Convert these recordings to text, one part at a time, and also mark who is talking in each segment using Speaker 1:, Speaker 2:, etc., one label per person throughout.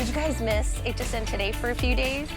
Speaker 1: Did you guys miss HSN Today for a few days?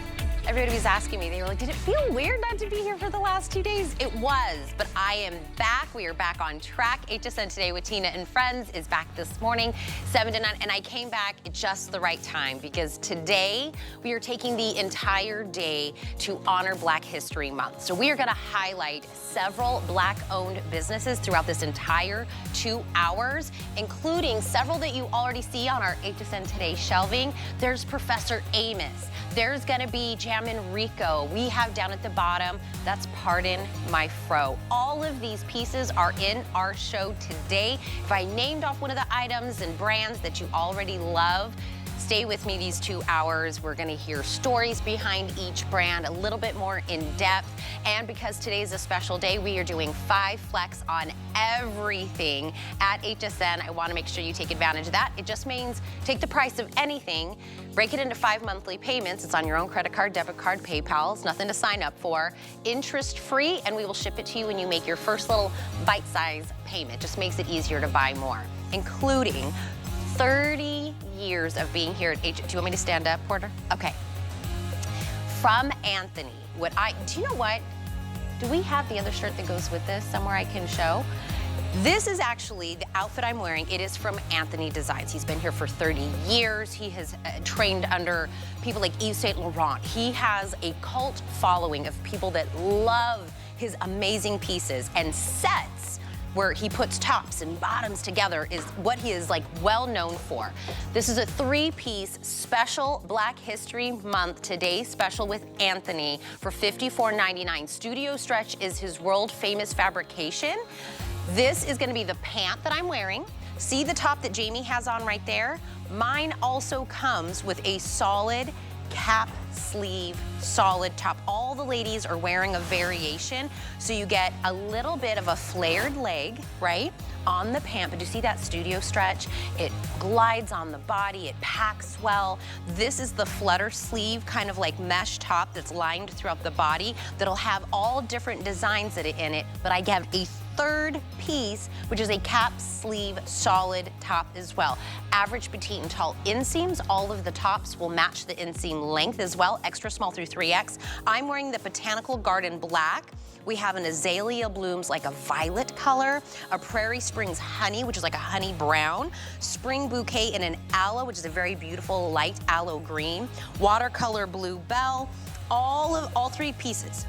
Speaker 1: Everybody was asking me, they were like, did it feel weird not to be here for the last 2 days? It was, but I am back. We are back on track. HSN Today with Tina and Friends is back this morning, 7 to 9, and I came back at just the right time because today we are taking the entire day to honor Black History Month. So we are gonna highlight several Black-owned businesses throughout this entire 2 hours, including several that you already see on our HSN Today shelving. There's Professor Amos. There's gonna be Jammin' Rico. We have down at the bottom, that's Pardon My Fro. All of these pieces are in our show today. If I named off one of the items and brands that you already love, stay with me these 2 hours. We're gonna hear stories behind each brand, a little bit more in depth. And because today is a special day, we are doing 5 flex on everything at HSN. I wanna make sure you take advantage of that. It just means take the price of anything, break it into 5 monthly payments. It's on your own credit card, debit card, PayPal. It's nothing to sign up for. Interest free, and we will ship it to you when you make your first little bite-size payment. Just makes it easier to buy more, including 30 years of being here at do you want me to stand up, Porter? Okay. From Anthony, do you know what? Do we have the other shirt that goes with this somewhere I can show? This is actually the outfit I'm wearing. It is from Anthony Designs. He's been here for 30 years. He has trained under people like Yves Saint Laurent. He has a cult following of people that love his amazing pieces, and sets where he puts tops and bottoms together is what he is like well known for. This is a 3-piece special Black History Month Today special with Anthony for $54.99. Studio Stretch is his world famous fabrication. This is gonna be the pant that I'm wearing. See the top that Jamie has on right there? Mine also comes with a solid cap sleeve, solid top. All the ladies are wearing a variation, so you get a little bit of a flared leg, right, on the pant, but you see that studio stretch? It glides on the body, it packs well. This is the flutter sleeve, kind of like mesh top that's lined throughout the body that'll have all different designs in it, but I have a 3rd piece, which is a cap sleeve solid top as well. Average, petite, and tall inseams. All of the tops will match the inseam length as well, extra small through 3X. I'm wearing the Botanical Garden black. We have an azalea blooms like a violet color, a Prairie Springs honey, which is like a honey brown, spring bouquet in an aloe, which is a very beautiful light aloe green, watercolor blue bell, all 3 pieces.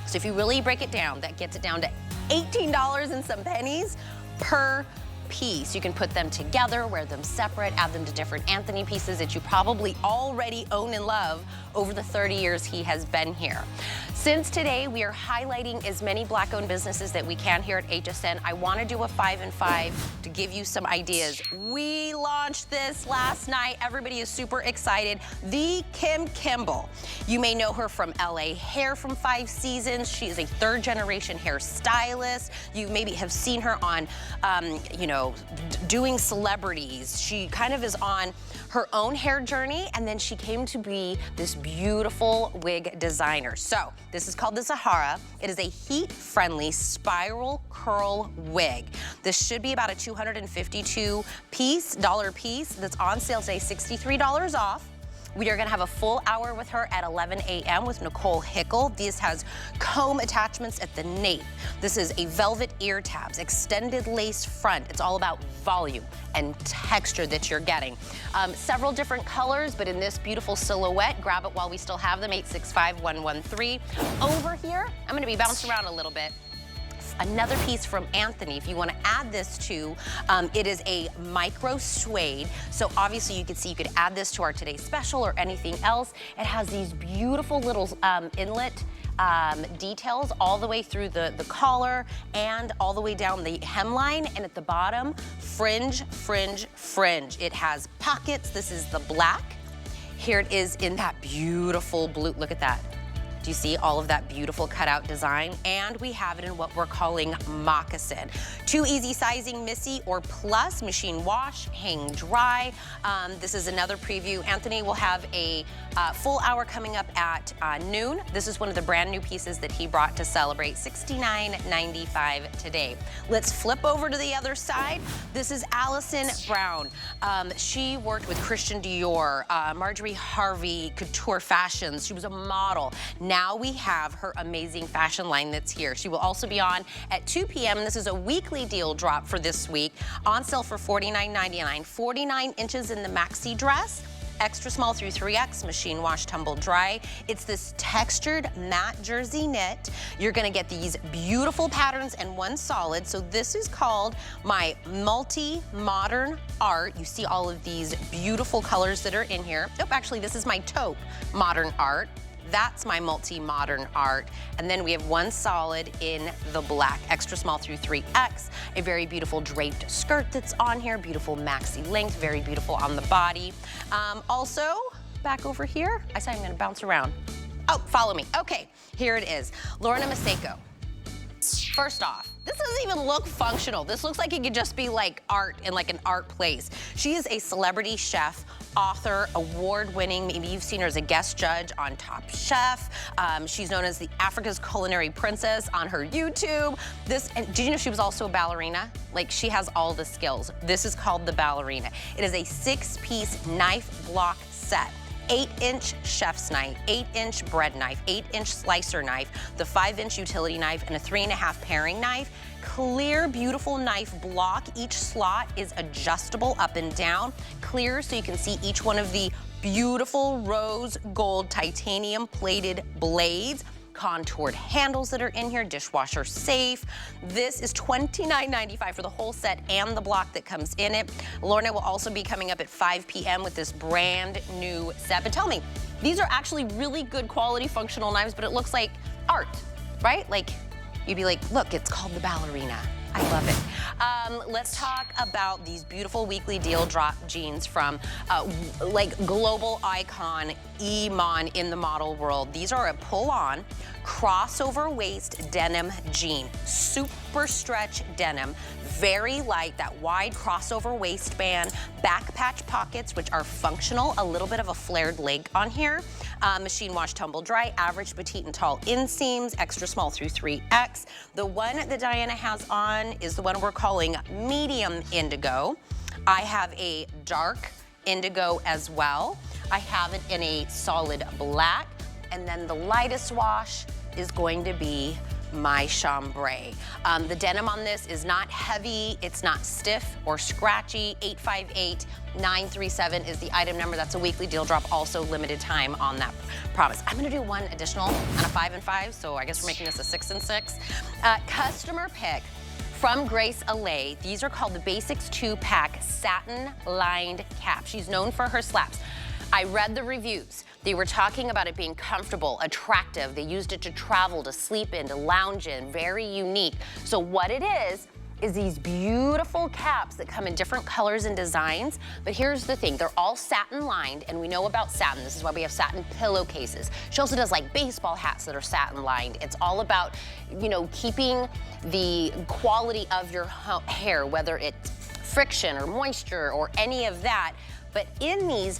Speaker 1: So if you really break it down, that gets it down to $18 and some pennies per piece. You can put them together, wear them separate, add them to different Anthony pieces that you probably already own and love over the 30 years he has been here. Since today we are highlighting as many Black-owned businesses that we can here at HSN, I want to do a 5 and 5 to give you some ideas. We launched this last night. Everybody is super excited. The Kim Kimble. You may know her from LA Hair from 5 Seasons. She is a 3rd-generation hairstylist. You maybe have seen her on, doing celebrities. She kind of is on her own hair journey, and then she came to be this beautiful wig designer. So this is called the Zahara. It is a heat-friendly spiral curl wig. This should be about a $252 piece that's on sale today, $63 off. We are gonna have a full hour with her at 11 a.m. with Nicole Hickel. This has comb attachments at the nape. This is a velvet ear tabs, extended lace front. It's all about volume and texture that you're getting. Several different colors, but in this beautiful silhouette. Grab it while we still have them, 865-113. Over here, I'm gonna be bouncing around a little bit. Another piece from Anthony, if you want to add this to, it is a micro suede. So obviously you can see you could add this to our today's special or anything else. It has these beautiful little inlet details all the way through the collar and all the way down the hemline, and at the bottom, fringe, fringe, fringe. It has pockets. This is the black. Here it is in that beautiful blue. Look at that. Do you see all of that beautiful cutout design? And we have it in what we're calling moccasin. 2 easy sizing, Missy or plus, machine wash, hang dry. This is another preview. Anthony will have a full hour coming up at noon. This is one of the brand new pieces that he brought to celebrate. $69.95 today. Let's flip over to the other side. This is Allison Brown. She worked with Christian Dior, Marjorie Harvey Couture Fashions. She was a model. Now we have her amazing fashion line that's here. She will also be on at 2 p.m. This is a weekly deal drop for this week. On sale for $49.99. 49 inches in the maxi dress. Extra small through 3X, machine wash, tumble dry. It's this textured matte jersey knit. You're gonna get these beautiful patterns and one solid. So this is called my multi-modern art. You see all of these beautiful colors that are in here. Nope, actually this is my taupe modern art. That's my multi-modern art. And then we have one solid in the black, extra small through 3X. A very beautiful draped skirt that's on here, beautiful maxi length, very beautiful on the body. Also, back over here, I said I'm gonna bounce around. Oh, follow me. Okay, here it is. Lorna Maseko. First off, this doesn't even look functional. This looks like it could just be like art in like an art place. She is a celebrity chef, author, award-winning. Maybe you've seen her as a guest judge on Top Chef. She's known as the Africa's Culinary Princess on her YouTube. And did you know she was also a ballerina? Like, she has all the skills. This is called the ballerina. It is a 6-piece knife block set. 8-inch chef's knife, 8-inch bread knife, 8-inch slicer knife, the 5-inch utility knife, and a 3.5 paring knife. Clear, beautiful knife block. Each slot is adjustable up and down. Clear so you can see each one of the beautiful rose gold titanium plated blades. Contoured handles that are in here, dishwasher safe. This is $29.95 for the whole set and the block that comes in it. Lorna will also be coming up at 5 p.m. with this brand new set. But tell me, these are actually really good quality functional knives, but it looks like art, right? Like, you'd be like, look, it's called the ballerina. I love it. Let's talk about these beautiful weekly deal drop jeans from like global icon Iman in the model world. These are a pull-on crossover waist denim jean. Super stretch denim, very light, that wide crossover waistband, back patch pockets, which are functional, a little bit of a flared leg on here. Machine wash, tumble dry, average, petite, and tall inseams, extra small through 3X. The one that Diana has on is the one we're calling medium indigo. I have a dark indigo as well. I have it in a solid black, and then the lightest wash is going to be my chambray. The denim on this is not heavy, it's not stiff or scratchy. 858-937 is the item number. That's a weekly deal drop, also limited time on that promise. I'm gonna do one additional on a 5 and 5, so I guess we're making this a 6 and 6. Customer pick from Grace Allais. These are called the Basics 2-pack satin lined cap. She's known for her slaps. I read the reviews. They were talking about it being comfortable, attractive. They used it to travel, to sleep in, to lounge in, very unique. So what it is these beautiful caps that come in different colors and designs. But here's the thing, they're all satin lined, and we know about satin. This is why we have satin pillowcases. She also does like baseball hats that are satin lined. It's all about, you know, keeping the quality of your hair, whether it's friction or moisture or any of that. But in these,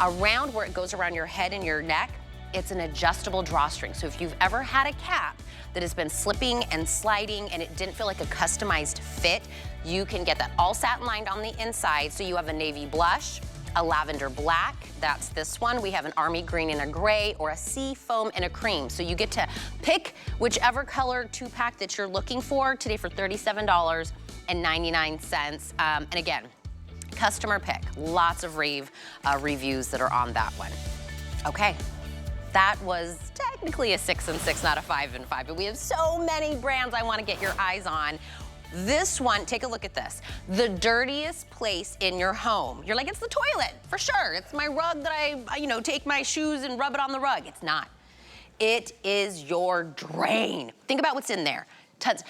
Speaker 1: around where it goes around your head and your neck, it's an adjustable drawstring. So if you've ever had a cap that has been slipping and sliding and it didn't feel like a customized fit, you can get that all satin lined on the inside. So you have a navy blush, a lavender black, that's this one. We have an army green and a gray, or a sea foam and a cream. So you get to pick whichever color 2-pack that you're looking for today for $37.99. And again, customer pick, lots of rave reviews that are on that one. Okay, that was technically a 6 and 6, not a 5 and 5, but we have so many brands I want to get your eyes on. This one, take a look at this. The dirtiest place in your home. You're like, it's the toilet, for sure. It's my rug that I take my shoes and rub it on the rug. It's not. It is your drain. Think about what's in there. Tons.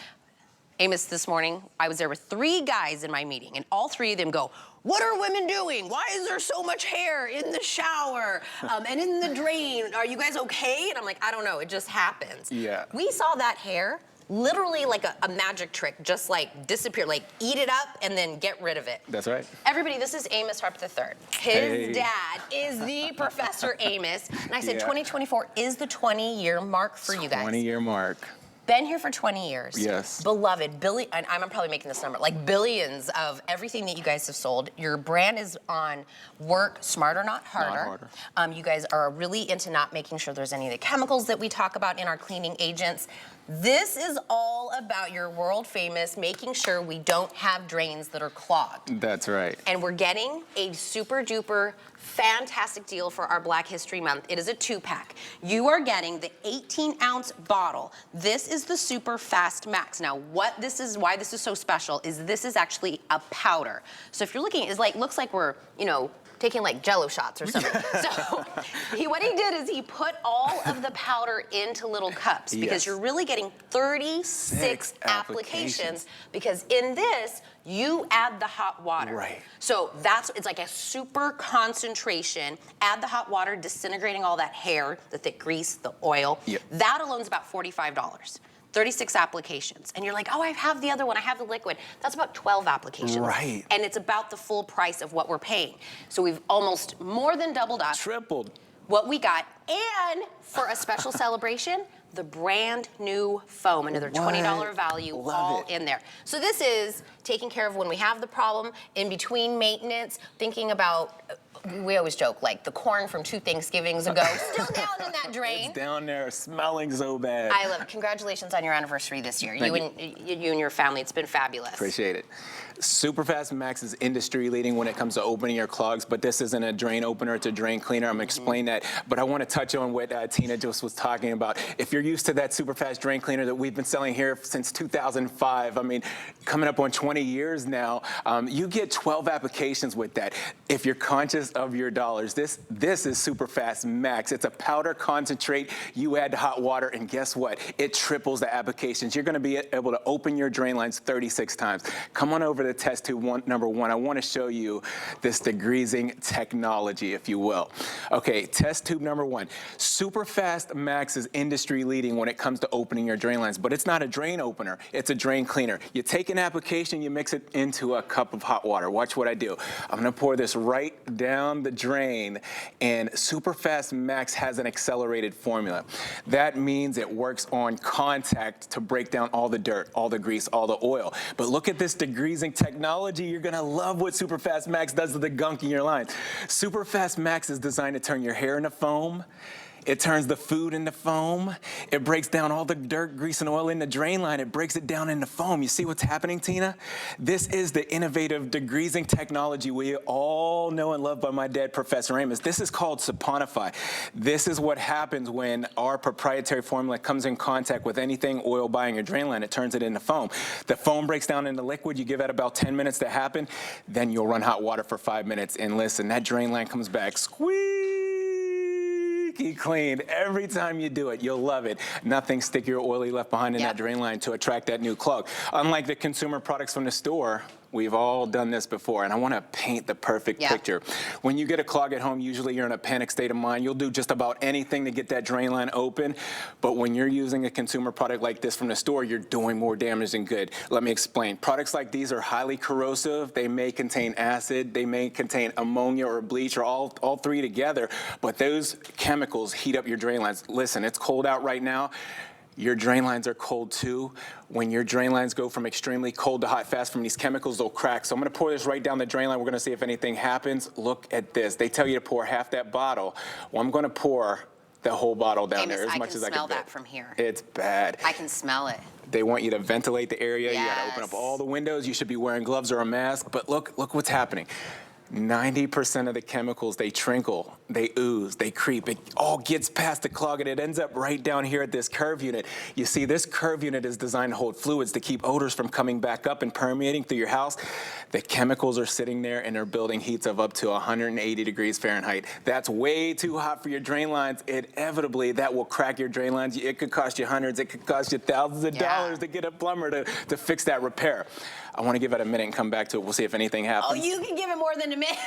Speaker 1: Amos, this morning, I was there with 3 guys in my meeting, and all 3 of them go, "What are women doing? Why is there so much hair in the shower and in the drain? Are you guys okay?" And I'm like, I don't know, it just happens.
Speaker 2: Yeah.
Speaker 1: We saw that hair literally like a magic trick, just like disappear, like eat it up and then get rid of it.
Speaker 2: That's right.
Speaker 1: Everybody, this is Amos Harp III. His dad is the Professor Amos. And I said 2024 is the 20-year mark for you guys.
Speaker 2: 20-year mark.
Speaker 1: Been here for 20 years.
Speaker 2: Yes.
Speaker 1: Beloved, and I'm probably making this number, like billions of everything that you guys have sold. Your brand is on work smarter, not harder. You guys are really into not making sure there's any of the chemicals that we talk about in our cleaning agents. This is all about your world famous making sure we don't have drains that are clogged.
Speaker 2: That's right.
Speaker 1: And we're getting a super duper fantastic deal for our Black History Month. It is a 2-pack. You are getting the 18-ounce bottle. This is the Super Fast Max. Now, why this is so special is this is actually a powder. So if you're looking, it's like looks like we're, taking like Jello shots or something. So what he did is he put all of the powder into little cups because you're really getting 36 applications because in this, you add the hot water.
Speaker 2: Right.
Speaker 1: So it's like a super concentration. Add the hot water, disintegrating all that hair, the thick grease, the oil.
Speaker 2: Yep.
Speaker 1: That alone's about $45. 36 applications. And you're like, oh, I have the other one, I have the liquid. That's about 12 applications.
Speaker 2: Right.
Speaker 1: And it's about the full price of what we're paying. So we've almost more than doubled up.
Speaker 2: Tripled.
Speaker 1: What we got. And for a special celebration, the brand new foam, another $20 value, all in there. So this is taking care of when we have the problem, in between maintenance, thinking about, we always joke, like the corn from 2 Thanksgivings ago, still down in that drain.
Speaker 2: It's down there smelling so bad.
Speaker 1: I love it. Congratulations on your anniversary this year. You and your family, it's been fabulous.
Speaker 2: Appreciate it. Superfast Max is industry leading when it comes to opening your clogs, but this isn't a drain opener, it's a drain cleaner. I'm gonna explain that, but I wanna touch on what Tina just was talking about. If you're used to that Superfast drain cleaner that we've been selling here since 2005, I mean, coming up on 20 years now, you get 12 applications with that. If you're conscious of your dollars, this is Superfast Max. It's a powder concentrate. You add hot water, and guess what? It triples the applications. You're gonna be able to open your drain lines 36 times. Come on over to test tube number 1. I wanna show you this degreasing technology, if you will. Okay, test tube number 1. Superfast Max is industry leading when it comes to opening your drain lines, but it's not a drain opener, it's a drain cleaner. You take an application, you mix it into a cup of hot water. Watch what I do. I'm gonna pour this right down the drain, and Superfast Max has an accelerated formula. That means it works on contact to break down all the dirt, all the grease, all the oil. But look at this degreasing technology. You're gonna love what Superfast Max does to the gunk in your lines. Superfast Max is designed to turn your hair into foam. It turns the food into foam. It breaks down all the dirt, grease, and oil in the drain line. It breaks it down into foam. You see what's happening, Tina? This is the innovative degreasing technology we all know and love by my dad, Professor Amos. This is called saponify. This is what happens when our proprietary formula comes in contact with anything oil by in your drain line. It turns it into foam. The foam breaks down into liquid. You give that about 10 minutes to happen. Then you'll run hot water for 5 minutes. And listen, that drain line comes back clean every time you do it. You'll love it. Nothing sticky or oily left behind in that drain line to attract that new clog. Unlike the consumer products from the store, we've all done this before, and I want to paint the perfect picture. When you get a clog at home, usually you're in a panic state of mind. You'll do just about anything to get that drain line open, but when you're using a consumer product like this from the store, you're doing more damage than good. Let me explain. Products like these are highly corrosive. They may contain acid, they may contain ammonia or bleach, or all 3 together, but those chemicals heat up your drain lines. Listen, it's cold out right now. Your drain lines are cold too. When your drain lines go from extremely cold to hot fast from these chemicals, they'll crack. So I'm gonna pour this right down the drain line. We're gonna see if anything happens. Look at this. They tell you to pour half that bottle. Well, I'm gonna pour the whole bottle down there as much as I can. I can smell
Speaker 1: that from here.
Speaker 2: It's bad.
Speaker 1: I can smell it.
Speaker 2: They want you to ventilate the area.
Speaker 1: Yes.
Speaker 2: You gotta open up all the windows. You should be wearing gloves or a mask. But look what's happening. 90% of the chemicals, they trinkle, they ooze, they creep. It all gets past the clog, and it ends up right down here at this curve unit. You see, this curve unit is designed to hold fluids to keep odors from coming back up and permeating through your house. the chemicals are sitting there and they're building heats of up to 180 degrees Fahrenheit. That's way too hot for your drain lines. Inevitably, that will crack your drain lines. It could cost you hundreds, it could cost you thousands of dollars to get a plumber to fix that repair. I want to give it a minute and come back to it. We'll see if anything happens.
Speaker 1: Oh, you can give it more than a minute.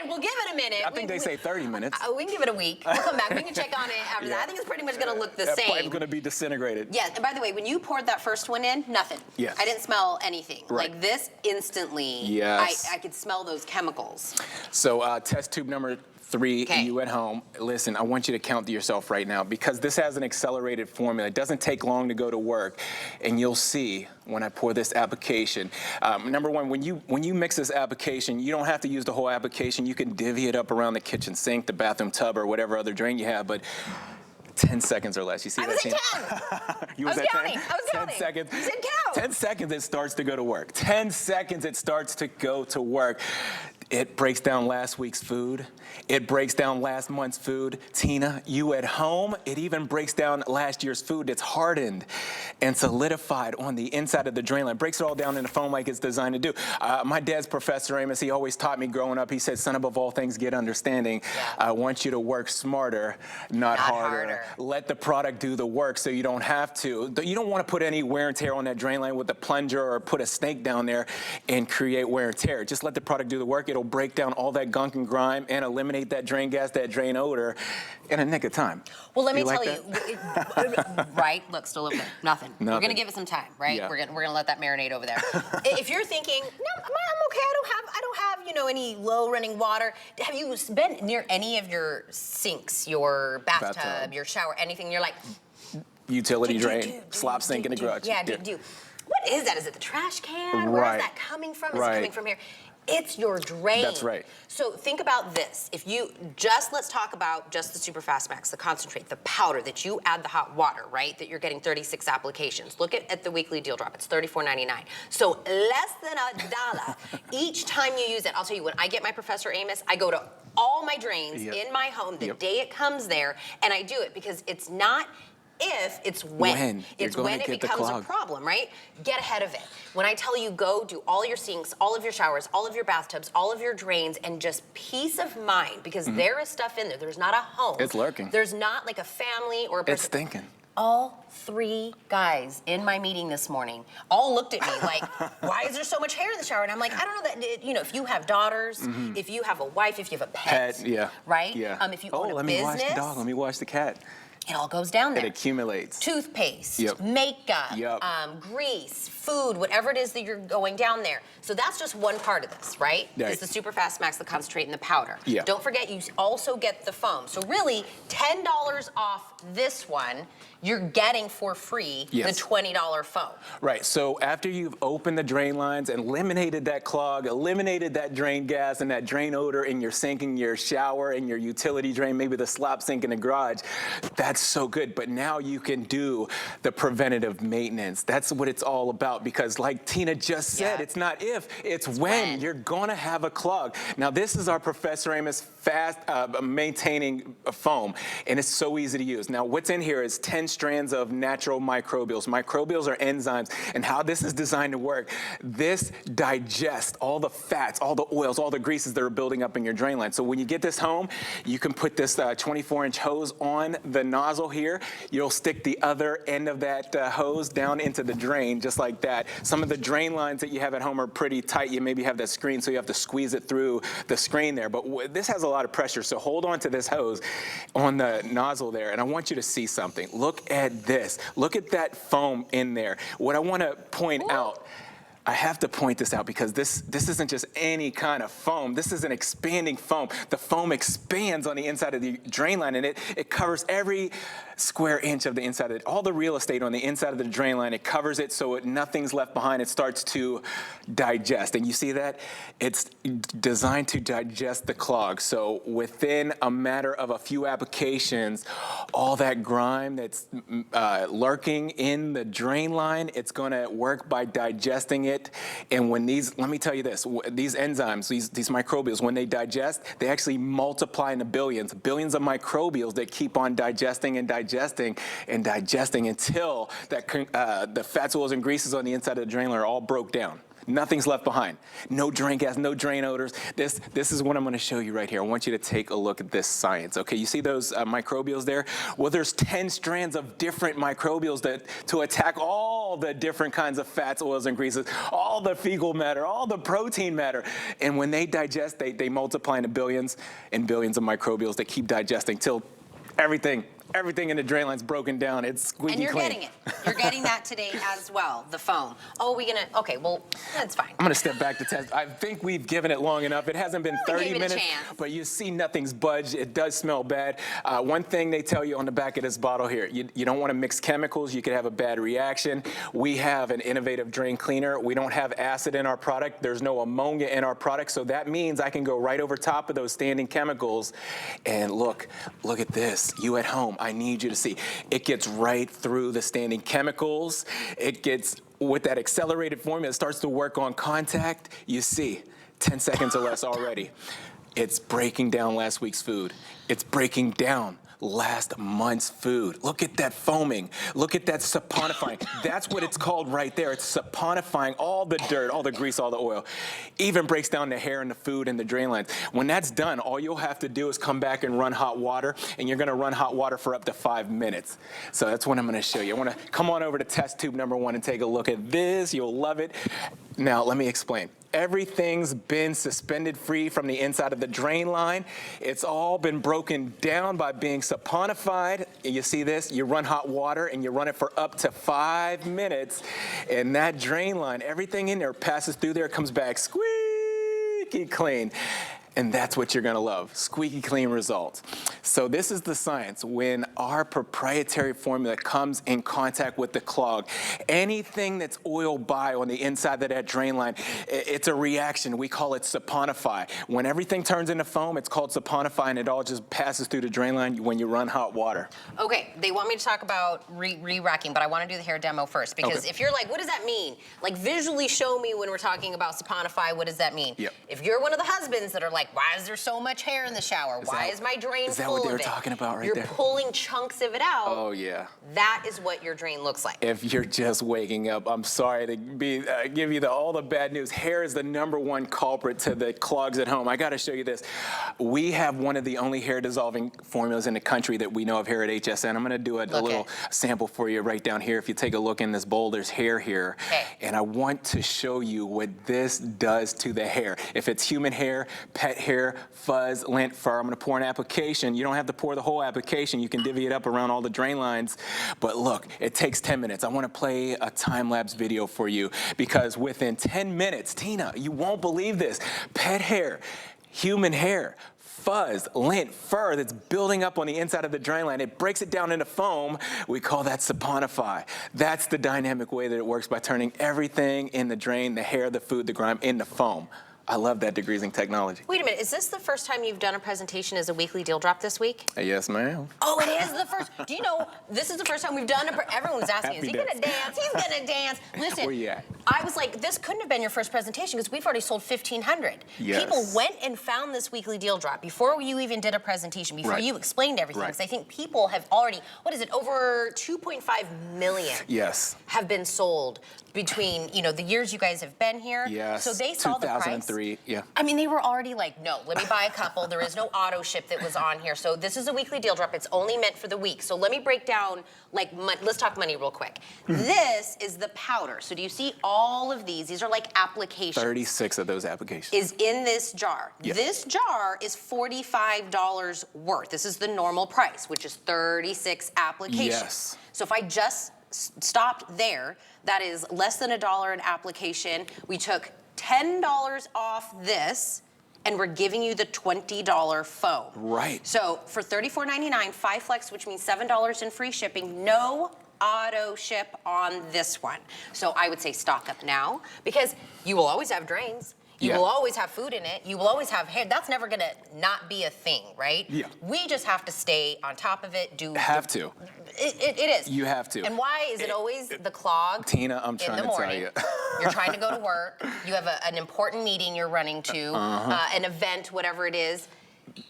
Speaker 1: We'll give it a minute.
Speaker 2: I think they say 30 minutes.
Speaker 1: We can give it a week. We'll come back. We can check on it after that. I think it's pretty much going to look the same.
Speaker 2: That pipe's going to be disintegrated.
Speaker 1: Yeah, and by the way, when you poured that first one in, nothing.
Speaker 2: Yes.
Speaker 1: I didn't smell anything.
Speaker 2: Right.
Speaker 1: Like this, instantly,
Speaker 2: yes.
Speaker 1: I could smell those chemicals.
Speaker 2: So test tube number 3, you at home, listen, I want you to count to yourself right now because this has an accelerated formula. It doesn't take long to go to work, and you'll see when I pour this application. Number one, when you mix this application, you don't have to use the whole application. You can divvy it up around the kitchen sink, the bathroom tub, or whatever other drain you have, but 10 seconds or less. You see
Speaker 1: I
Speaker 2: that?
Speaker 1: Was at 10.
Speaker 2: You was at 10?
Speaker 1: I was counting.
Speaker 2: 10 seconds.
Speaker 1: You said count.
Speaker 2: 10 seconds, it starts to go to work. 10 seconds, it starts to go to work. It breaks down last week's food. It breaks down last month's food. Tina, you at home, it even breaks down last year's food that's hardened and solidified on the inside of the drain line. Breaks it all down in the foam like it's designed to do. My dad's Professor Amos, he always taught me growing up, he said, son, above all things, get understanding. I want you to work smarter, not harder. Let the product do the work so you don't have to. You don't want to put any wear and tear on that drain line with a plunger or put a snake down there and create wear and tear. Just let the product do the work. It'll break down all that gunk and grime and eliminate that drain gas, that drain odor in a nick of time.
Speaker 1: Well, let me tell you, right? Look, still open. Nothing. We're going to give it some time, right?
Speaker 2: Yeah.
Speaker 1: We're gonna let that marinate over there. If you're thinking, no, I'm okay. I don't have any low running water. Have you been near any of your sinks, your bathtub, your shower, anything? You're like,
Speaker 2: utility drain, slop sink in the garage.
Speaker 1: Yeah, do. What is that? Is it the trash can? Where is that coming from? Is it coming from here? It's your drain.
Speaker 2: That's right.
Speaker 1: So think about this. If you let's talk about just the Superfast Max, the concentrate, the powder that you add the hot water, right? That you're getting 36 applications. Look at the weekly deal drop. It's $34.99. So less than $1 each time you use it. I'll tell you, when I get my Professor Amos, I go to all my drains in my home the day it comes there, and I do it because it's not if, it's when. It's when it becomes a problem, right? Get ahead of it. When I tell you go do all your sinks, all of your showers, all of your bathtubs, all of your drains, and just peace of mind, because there is stuff in there. There's not a home.
Speaker 2: It's lurking.
Speaker 1: There's not like a family or a person.
Speaker 2: It's stinking.
Speaker 1: All 3 guys in my meeting this morning all looked at me like, why is there so much hair in the shower? And I'm like, I don't know that, if you have daughters, if you have a wife, if you have a pet, right?
Speaker 2: Yeah.
Speaker 1: If you own a business.
Speaker 2: Let me wash the dog, let me wash the cat.
Speaker 1: It all goes down there.
Speaker 2: It accumulates.
Speaker 1: Toothpaste, makeup, grease, food, whatever it is that you're going down there. So that's just one part of this, right? It's the Superfast Max, the concentrate, and the powder. Don't forget, you also get the foam. So really, $10 off this one, you're getting for free the $20 foam.
Speaker 2: Right, so after you've opened the drain lines, eliminated that clog, eliminated that drain gas and that drain odor in your sink, in your shower, in your utility drain, maybe the slop sink in the garage, that's so good. But now you can do the preventative maintenance. That's what it's all about, because like Tina just said, it's not if, it's when. You're gonna have a clog. Now this is our Professor Amos fast maintaining foam, and it's so easy to use. Now what's in here is 10 strands of natural microbials. Microbials are enzymes, and how this is designed to work, this digests all the fats, all the oils, all the greases that are building up in your drain line. So when you get this home, you can put this 24-inch hose on the nozzle here. You'll stick the other end of that hose down into the drain, just like that. Some of the drain lines that you have at home are pretty tight. You maybe have that screen, so you have to squeeze it through the screen there. But this has a lot of pressure, so hold on to this hose on the nozzle there, and I want you to see something. Look at this. Look at that foam in there. What I want to point out, I have to point this out because this isn't just any kind of foam. This is an expanding foam. The foam expands on the inside of the drain line, and it covers every square inch of the inside of it. All the real estate on the inside of the drain line, it covers it so nothing's left behind. It starts to digest. And you see that? It's designed to digest the clog. So within a matter of a few applications, all that grime that's lurking in the drain line, it's going to work by digesting it. And when let me tell you this, these enzymes, these microbials, when they digest, they actually multiply into billions of microbials that keep on digesting and digesting until that the fats, oils, and greases on the inside of the drain line are all broke down. Nothing's left behind. No drain gas, no drain odors. This is what I'm gonna show you right here. I want you to take a look at this science, okay? You see those microbials there? Well, there's 10 strands of different microbials to attack all the different kinds of fats, oils, and greases, all the fecal matter, all the protein matter. And when they digest, they multiply into billions and billions of microbials that keep digesting till everything in the drain line's broken down. It's squeaky
Speaker 1: clean. And you're getting it. You're getting that today as well, the foam. Oh, okay, well, that's fine.
Speaker 2: I'm gonna step back to test. I think we've given it long enough. It hasn't been 30 minutes, but you see nothing's budged. It does smell bad. One thing they tell you on the back of this bottle here, you don't wanna mix chemicals. You could have a bad reaction. We have an innovative drain cleaner. We don't have acid in our product. There's no ammonia in our product, so that means I can go right over top of those standing chemicals. And look at this. You at home, I need you to see. It gets right through the standing chemicals. It gets, with that accelerated formula, it starts to work on contact. You see, 10 seconds or less already. It's breaking down last week's food. It's breaking down last month's food. Look at that foaming. Look at that saponifying. That's what it's called right there. It's saponifying all the dirt, all the grease, all the oil. Even breaks down the hair and the food and the drain lines. When that's done, all you'll have to do is come back and run hot water, and you're gonna run hot water for up to 5 minutes. So that's what I'm gonna show you. I wanna come on over to test tube number 1 and take a look at this. You'll love it. Now, let me explain. Everything's been suspended free from the inside of the drain line. It's all been broken down by being saponified. You see this? You run hot water and you run it for up to 5 minutes. And that drain line, everything in there passes through there, comes back squeaky clean. And that's what you're gonna love, squeaky clean results. So this is the science. When our proprietary formula comes in contact with the clog, anything that's oiled by on the inside of that drain line, it's a reaction. We call it saponify. When everything turns into foam, it's called saponify, and it all just passes through the drain line when you run hot water.
Speaker 1: Okay, they want me to talk about re-racking, but I wanna do the hair demo first, because if you're like, what does that mean? Like, visually show me when we're talking about saponify, what does that mean?
Speaker 2: Yep.
Speaker 1: If you're one of the husbands that are like, why is there so much hair in the shower? Why is my drain full of it?
Speaker 2: Is that what they were talking about right there?
Speaker 1: You're pulling chunks of it out.
Speaker 2: Oh, yeah.
Speaker 1: That is what your drain looks like.
Speaker 2: If you're just waking up, I'm sorry to give you all the bad news. Hair is the #1 culprit to the clogs at home. I gotta show you this. We have one of the only hair dissolving formulas in the country that we know of here at HSN. I'm gonna do a little sample for you right down here. If you take a look in this bowl, there's hair here.
Speaker 1: Okay.
Speaker 2: And I want to show you what this does to the hair. If it's human hair, pet hair, fuzz, lint, fur, I'm gonna pour an application. You don't have to pour the whole application. You can divvy it up around all the drain lines. But look, it takes 10 minutes. I wanna play a time-lapse video for you, because within 10 minutes, Tina, you won't believe this, pet hair, human hair, fuzz, lint, fur that's building up on the inside of the drain line, it breaks it down into foam. We call that saponify. That's the dynamic way that it works, by turning everything in the drain, the hair, the food, the grime, into foam. I love that degreasing technology.
Speaker 1: Wait a minute, is this the first time you've done a presentation as a weekly deal drop this week?
Speaker 2: Yes, ma'am.
Speaker 1: Oh, it is the first. Do you know, this is the first time we've done it. Everyone's asking, is he gonna dance? He's gonna dance. Listen,
Speaker 2: where you at?
Speaker 1: I was like, this couldn't have been your first presentation, because we've already sold 1,500.
Speaker 2: Yes.
Speaker 1: People went and found this weekly deal drop before you even did a presentation, before you explained everything. Because I think people have already, what is it, over 2.5 million have been sold between, you know, the years you guys have been here.
Speaker 2: Yes.
Speaker 1: So they saw the price.
Speaker 2: 2003, yeah.
Speaker 1: I mean, they were already like, no, let me buy a couple. There is no auto ship that was on here. So this is a weekly deal drop. It's only meant for the week. So let me break down, like, let's talk money real quick. This is the powder. So do you see all of these? These are like applications. 36
Speaker 2: of those applications.
Speaker 1: Is in this jar.
Speaker 2: Yep.
Speaker 1: This jar is $45 worth. This is the normal price, which is 36 applications.
Speaker 2: Yes.
Speaker 1: So if I just stopped there, that is less than $1 an application. We took $10 off this, and we're giving you the $20 foam.
Speaker 2: Right.
Speaker 1: So for $34.99, 5 flex, which means $7 in free shipping, no auto ship on this one. So I would say stock up now, because you will always have drains. You will always have food in it. You will always have hair. That's never gonna not be a thing, right?
Speaker 2: Yeah.
Speaker 1: We just have to stay on top of it. It is.
Speaker 2: You have to.
Speaker 1: And why is it always the clog?
Speaker 2: Tina, I'm trying to tell you.
Speaker 1: You're trying to go to work. You have an important meeting you're running to, an event, whatever it is.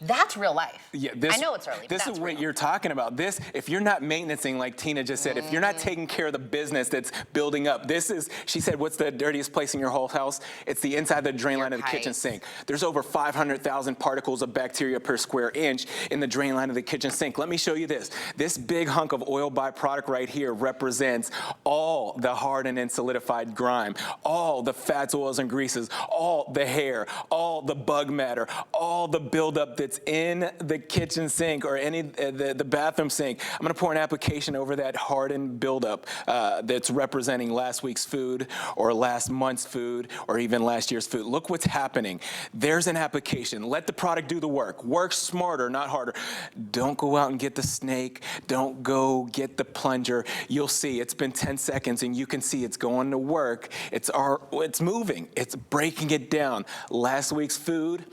Speaker 1: That's real life.
Speaker 2: Yeah,
Speaker 1: I know it's early, but
Speaker 2: this
Speaker 1: that's
Speaker 2: is what
Speaker 1: real.
Speaker 2: you're talking about. This, if you're not maintaining, like Tina just said, if you're not taking care of the business that's building up, this is, she said, what's the dirtiest place in your whole house? It's the inside of the drain line of the kitchen sink. There's over 500,000 particles of bacteria per square inch in the drain line of the kitchen sink. Let me show you this. This big hunk of oil byproduct right here represents all the hardened and solidified grime, all the fats, oils, and greases, all the hair, all the bug matter, all the buildup that's in the kitchen sink or any the bathroom sink. I'm going to pour an application over that hardened buildup that's representing last week's food or last month's food or even last year's food. Look what's happening. There's an application. Let the product do the work. Work smarter, not harder. Don't go out and get the snake. Don't go get the plunger. You'll see it's been 10 seconds and you can see it's going to work. It's moving. It's breaking it down. Last week's food,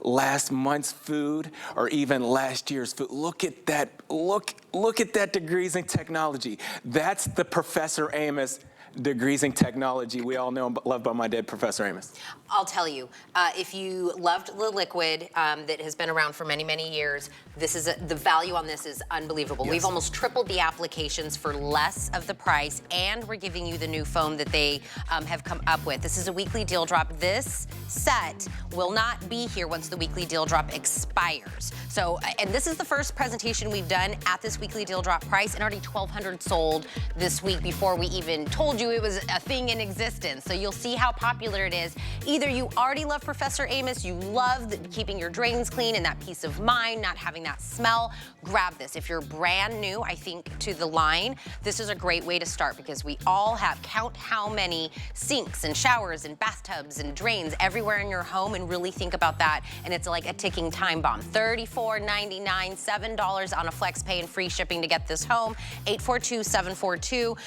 Speaker 2: last month's food, or even last year's food. Look at that. Look at that degreasing technology. That's the Professor Amos degreasing technology we all know and love by my dead Professor Amos.
Speaker 1: I'll tell you, if you loved the liquid that has been around for many, many years, this is the value on this is unbelievable.
Speaker 2: Yes.
Speaker 1: We've almost tripled the applications for less of the price, and we're giving you the new foam that they have come up with. This is a weekly deal drop. This set will not be here once the weekly deal drop expires. So, and this is the first presentation we've done at this weekly deal drop price, and already 1,200 sold this week before we even told you it was a thing in existence. So you'll see how popular it is. Either you already love Professor Amos, you love keeping your drains clean and that peace of mind, not having that smell, grab this. If you're brand new, I think, to the line, this is a great way to start because we all have, count how many sinks and showers and bathtubs and drains everywhere in your home and really think about that. And it's like a ticking time bomb. $34.99, $7 on a flex pay and free shipping to get this home. 842-742.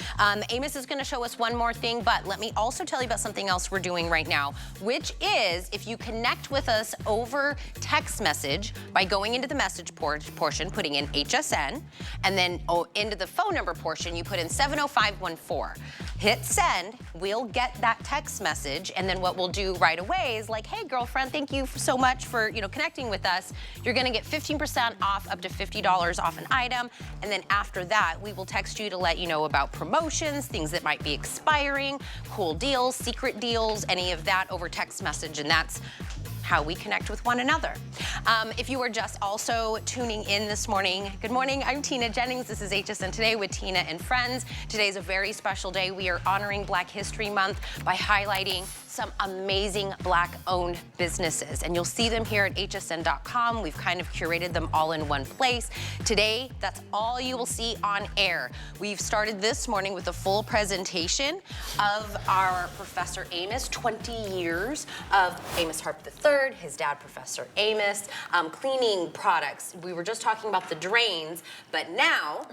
Speaker 1: Amos is gonna show us one more thing, but let me also tell you about something else we're doing right now, which is if you connect with us over text message by going into the message portion, putting in HSN, and then into the phone number portion, you put in 70514. Hit send, we'll get that text message, and then what we'll do right away is like, hey girlfriend, thank you so much for connecting with us. You're gonna get 15% off, up to $50 off an item, and then after that, we will text you to let you know about promotions, things that might be expiring, cool deals, secret deals, any of that over text message, and that's how we connect with one another. If you are just also tuning in this morning, good morning, I'm Tina Jennings. This is HSN Today with Tina and Friends. Today is a very special day. We are honoring Black History Month by highlighting some amazing Black-owned businesses, and you'll see them here at hsn.com. We've kind of curated them all in one place. Today, that's all you will see on air. We've started this morning with a full presentation of our Professor Amos, 20 years of Amos Harp III, his dad, Professor Amos, cleaning products. We were just talking about the drains, but now,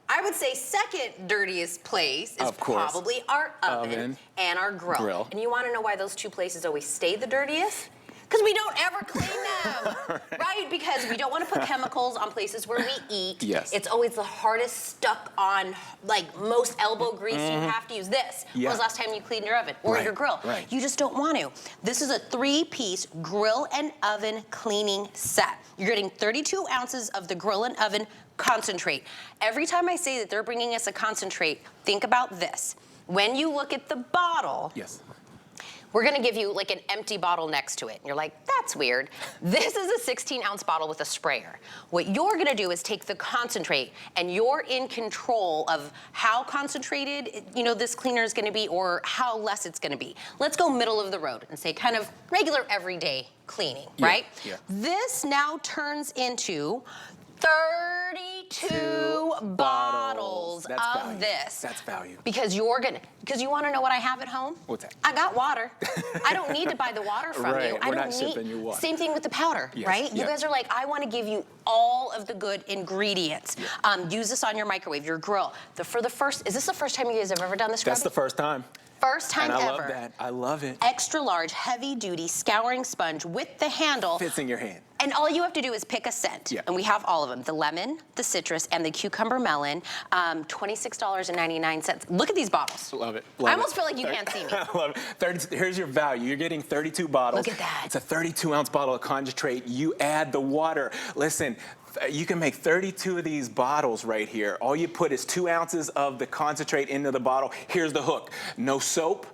Speaker 1: I would say second dirtiest place is probably our oven and our grill. And you want to know why those two places always stay the dirtiest? Because we don't ever clean them, right? Because we don't want to put chemicals on places where we eat.
Speaker 2: Yes.
Speaker 1: It's always the hardest stuck on, like most elbow grease. You have to use this. When was the last time you cleaned your oven or your grill? You just don't want to. This is a 3-piece grill and oven cleaning set. You're getting 32 ounces of the grill and oven concentrate. Every time I say that they're bringing us a concentrate, think about this. When you look at the bottle, we're gonna give you like an empty bottle next to it. And you're like, that's weird. This is a 16-ounce bottle with a sprayer. What you're gonna do is take the concentrate, and you're in control of how concentrated, this cleaner is gonna be or how less it's gonna be. Let's go middle of the road and say kind of regular everyday cleaning, right? This now turns into 32 bottles of this.
Speaker 2: That's value.
Speaker 1: Because you want to know what I have at home?
Speaker 2: What's that?
Speaker 1: I got water. I don't need to buy the water from you.
Speaker 2: We're not shipping you water.
Speaker 1: Same thing with the powder, right? You guys are like, I want to give you all of the good ingredients. Use this on your microwave, your grill. Is this the first time you guys have ever done this?
Speaker 2: That's the first time.
Speaker 1: First time
Speaker 2: and I
Speaker 1: ever.
Speaker 2: love that. I love it.
Speaker 1: Extra large, heavy duty scouring sponge with the handle.
Speaker 2: Fits in your hand.
Speaker 1: And all you have to do is pick a scent.
Speaker 2: Yeah.
Speaker 1: And we have all of them. The lemon, the citrus, and the cucumber melon. $26.99. Look at these bottles.
Speaker 2: Love it.
Speaker 1: I almost feel like you can't see me.
Speaker 2: I love it. Here's your value. You're getting 32 bottles.
Speaker 1: Look at that.
Speaker 2: It's a 32-ounce bottle of concentrate. You add the water. Listen, you can make 32 of these bottles right here. All you put is 2 ounces of the concentrate into the bottle. Here's the hook. No soap,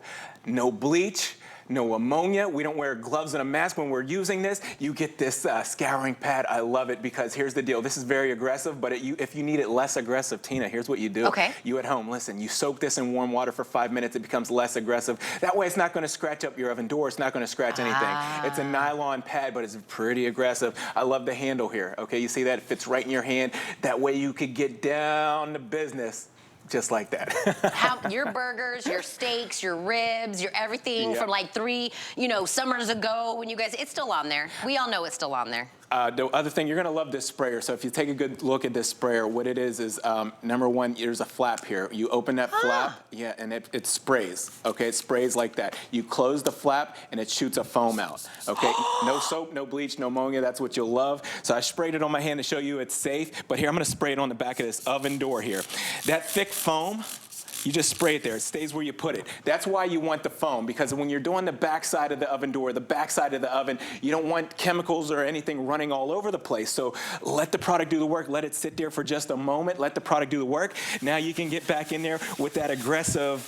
Speaker 2: no bleach, no ammonia. We don't wear gloves and a mask when we're using this. You get this scouring pad. I love it because here's the deal. This is very aggressive, but if you need it less aggressive, Tina, here's what you do.
Speaker 1: Okay.
Speaker 2: You at home, listen, you soak this in warm water for 5 minutes. It becomes less aggressive. That way it's not going to scratch up your oven door. It's not going to scratch anything. It's a nylon pad, but it's pretty aggressive. I love the handle here. Okay, you see that? It fits right in your hand. That way you could get down to business. Just like that.
Speaker 1: Your burgers, your steaks, your ribs, your everything from like 3, summers ago when you guys, it's still on there. We all know it's still on there.
Speaker 2: The other thing, you're gonna love this sprayer. So if you take a good look at this sprayer, what it is number one, there's a flap here. You open that flap, and it sprays, okay? It sprays like that. You close the flap and it shoots a foam out, okay? No soap, no bleach, no ammonia, that's what you'll love. So I sprayed it on my hand to show you it's safe, but here I'm gonna spray it on the back of this oven door here. That thick foam, you just spray it there. It stays where you put it. That's why you want the foam, because when you're doing the back side of the oven door, the back side of the oven, you don't want chemicals or anything running all over the place. So let the product do the work. Let it sit there for just a moment. Let the product do the work. Now you can get back in there with that aggressive